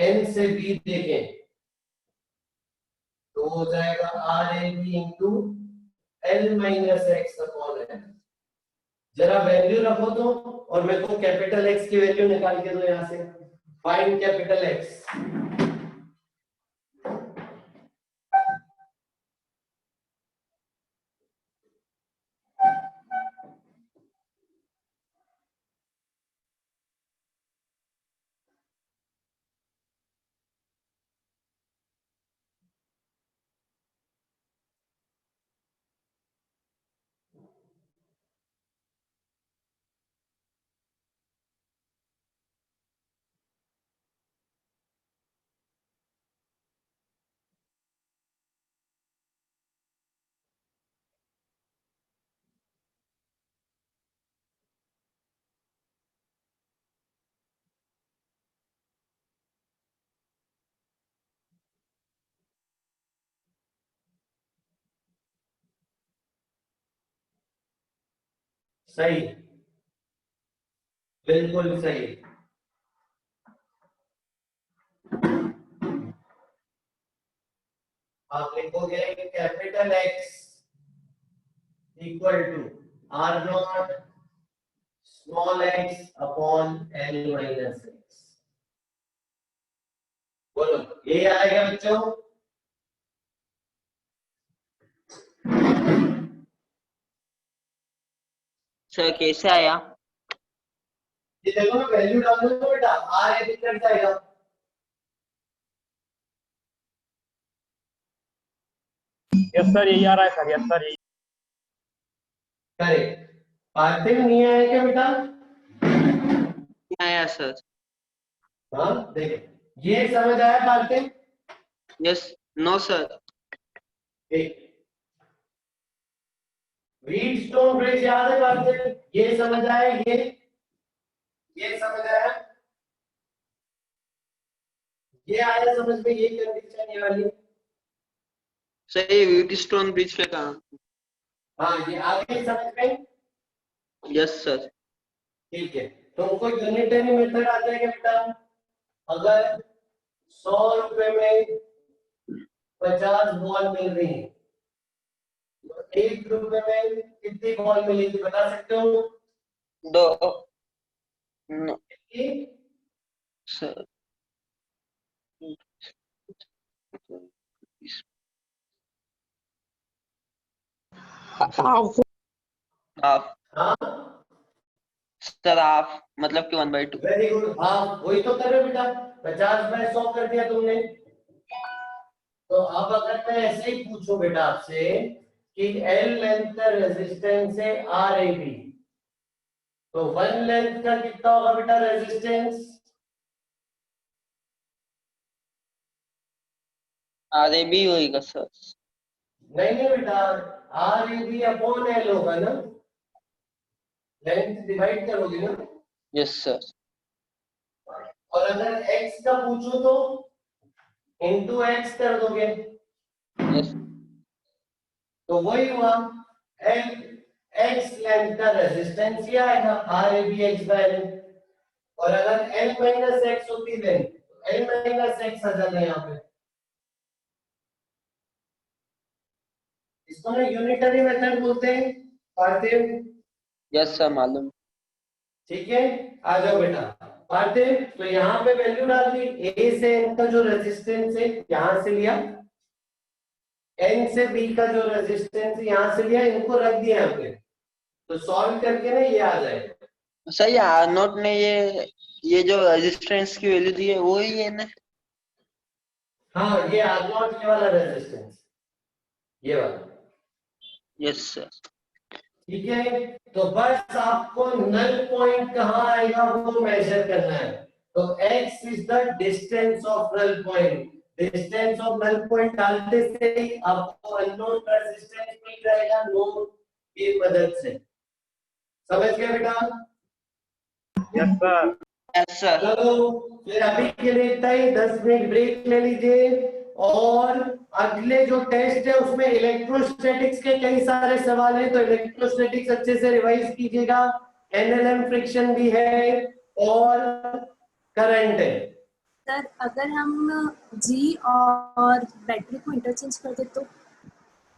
N से B देखें तो हो जाएगा RAB into L minus X upon L। जरा वैल्यू रखो तो, और मेरे को कैपिटल X की वैल्यू निकाल के दो यहां से। Find capital X। सही, बिल्कुल सही। आप लिखोगे capital X equal to R naught small x upon L minus X. बोलो ये आएगा बच्चों?
सर कैसे आया?
ये देखो ना, वैल्यू डाल दो तो बेटा R ए कट जाएगा।
यस सर, यही आ रहा है सर। यस सर, यही।
करेक्ट। पार्थिव नहीं आया क्या बेटा?
आया सर।
हाँ देख, ये समझ आया पार्थिव?
यस। No sir.
एक व्हीटस्टोन ब्रिज याद है पार्थिव? ये समझ आया? ये समझ आया? ये आया समझ में? ये कंडीशन ये वाली?
सर ये व्हीटस्टोन ब्रिज पे कहा?
हाँ ये आगे समझ में?
Yes sir.
ठीक है, तुमको यूनिटरी मेथड आ जाएगा बेटा। अगर 100 रुपए में 50 बॉल मिल रही है तो 1 रुपए में कितनी बॉल मिलेगी बता सकते हो?
2। नो
कितनी?
सर।
हाफ।
हाफ
हाँ
सर, हाफ मतलब कि 1/2।
Very good. हाँ वही तो कर रहे हो बेटा, 50/100 कर दिया तुमने। तो अब अगर मैं ऐसे ही पूछूं बेटा आपसे कि L लेंथ का रेजिस्टेंस है RAB, तो 1 लेंथ का कितना होगा बेटा रेजिस्टेंस?
आधे भी होएगा सर।
नहीं नहीं बेटा, RAB अपॉन L होगा ना। लेंथ डिवाइड करोगे ना,
यस सर।
और अगर x का पूछो तो इंटू एक्स कर दोगे,
यस
तो वही हुआ एल एक्स लेंथ का रेजिस्टेंस ये आएगा R A B X by L. और अगर एल माइनस एक्स होती लेंथ तो एल माइनस एक्स आ जाता है यहाँ पे। इसको ना यूनिटरी मेथड बोलते हैं पार्थिव।
यस सर मालूम।
ठीक है, आ जाओ बेटा पार्थिव। तो यहाँ पे वैल्यू डाल दी, ए से एन का जो रेजिस्टेंस है यहां से लिया, एन से बी का जो रेजिस्टेंस है यहां से लिया, इनको रख दिया यहाँ पे, तो सॉल्व करके ना ये आ जाएगा।
सर ये आर नोट ने ये जो रेजिस्टेंस की वैल्यू दी है वो ही है ना?
हाँ ये आर नॉट ये वाला रेजिस्टेंस, ये वाला।
Yes sir.
ठीक है, तो बस आपको नल पॉइंट कहाँ आएगा वो मेजर करना है। तो x is the distance of null point. Distance of null point डालते से ही आपको अननोन रेजिस्टेंस मिल जाएगा नोड की मदद से। समझ गए बेटा?
Yes sir.
Yes sir.
चलो फिर अभी के लिए इतना ही, 10 मिनट ब्रेक ले लीजिए। और अगले जो टेस्ट है उसमें इलेक्ट्रोस्टैटिक्स के कई सारे सवाल हैं, तो इलेक्ट्रोस्टैटिक्स अच्छे से रिवाइज कीजिएगा। एनएलएम फ्रिक्शन भी है और करंट है।
सर अगर हम जी और बैटरी को इंटरचेंज कर दे तो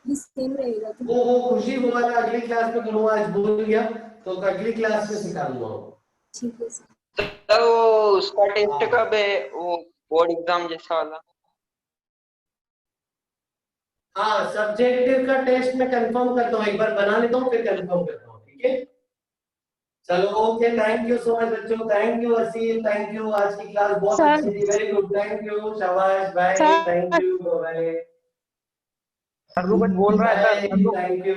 ये सेम रहेगा कि
वो खुशी वो वाला अगली क्लास में करूंगा, आज भूल गया, तो अगली क्लास में सिखा दूंगा।
ठीक है सर।
सर वो उसका टेस्ट कब है, वो बोर्ड एग्जाम जैसा वाला?
हाँ सब्जेक्टिव का टेस्ट मैं कंफर्म करता हूँ, एक बार बना लेता हूँ फिर कंफर्म करता हूँ। ठीक है, चलो okay, thank you so much बच्चों, thank you Aseem, thank you, आज की क्लास बहुत अच्छी थी, वेरी गुड, थैंक यू, शाबाश, bye, thank you, bye.
Sir वो कुछ बोल रहा है सर।
Thank you.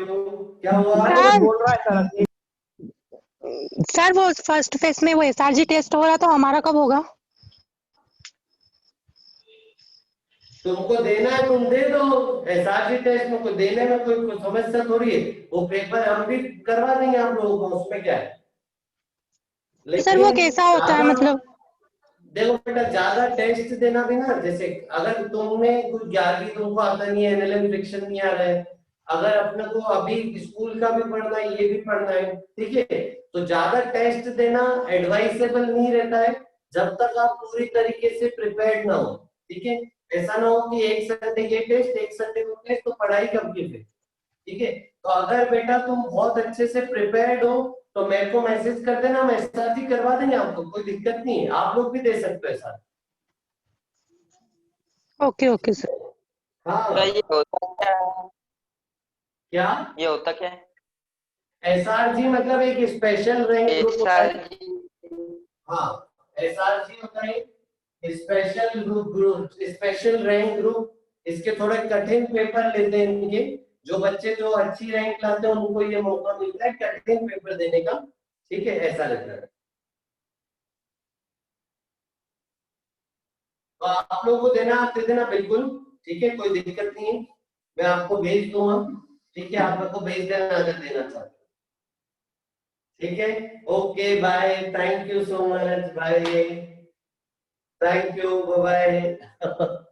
क्या हुआ?
सर वो कुछ बोल रहा है सर।
सर वो फर्स्ट फेज में वो एसआरजी टेस्ट हो रहा था, हमारा कब होगा?
तुमको देना है तुम दे दो, एसआरजी टेस्ट में कोई देने में कोई समस्या थोड़ी है, वो पेपर हम भी करवा देंगे आप लोगों को, उसमें क्या है।
सर वो कैसा होता है मतलब?
देखो बेटा, ज्यादा टेस्ट देना भी ना, जैसे अगर तुम्हें कुछ 11वीं तुमको आता नहीं है, एनएलएम फ्रिक्शन नहीं आ रहा है, अगर अपने को अभी स्कूल का भी पढ़ना है, ये भी पढ़ना है, ठीक है, तो ज्यादा टेस्ट देना एडवाइसेबल नहीं रहता है जब तक आप पूरी तरीके से प्रिपेयर्ड ना हो। ठीक है, ऐसा ना हो कि एक संडे ये टेस्ट, एक संडे वो टेस्ट, तो पढ़ाई कब की फिर। ठीक है, तो अगर बेटा तुम बहुत अच्छे से प्रिपेयर्ड हो तो मेरे को मैसेज कर देना, मैं एसआरजी करवा देंगे आपको, कोई दिक्कत नहीं है, आप लोग भी दे सकते हो एसआरजी।
Okay okay sir.
हाँ
सर ये होता क्या है?
क्या
ये होता क्या है?
एसआरजी मतलब एक स्पेशल रैंक ग्रुप होता है।
SRG?
हाँ एसआरजी होता है special group, special rank group. इसके थोड़े कठिन पेपर लेते हैं इनके, जो बच्चे जो अच्छी रैंक लाते हैं उनको ये मौका मिलता है कठिन पेपर देने का। ठीक है, ऐसा लगता है। तो आप लोगों को देना, आप दे देना बिल्कुल, ठीक है, कोई दिक्कत नहीं है, मैं आपको भेज दूंगा। ठीक है, आप मेरे को भेज देना अगर देना चाहते। ठीक है, okay bye, thank you so much, bye, thank you, bye bye.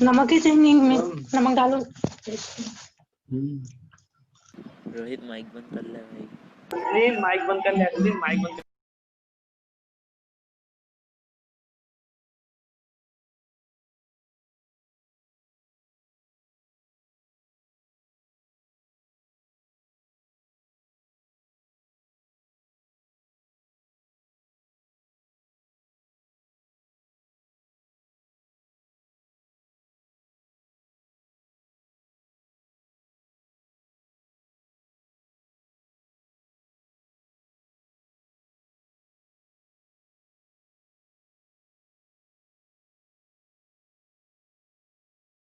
नमक ही चाहिए में नमक डालो।
रोहित माइक बंद कर ले भाई।
प्लीज माइक बंद कर ले, प्लीज माइक बंद कर।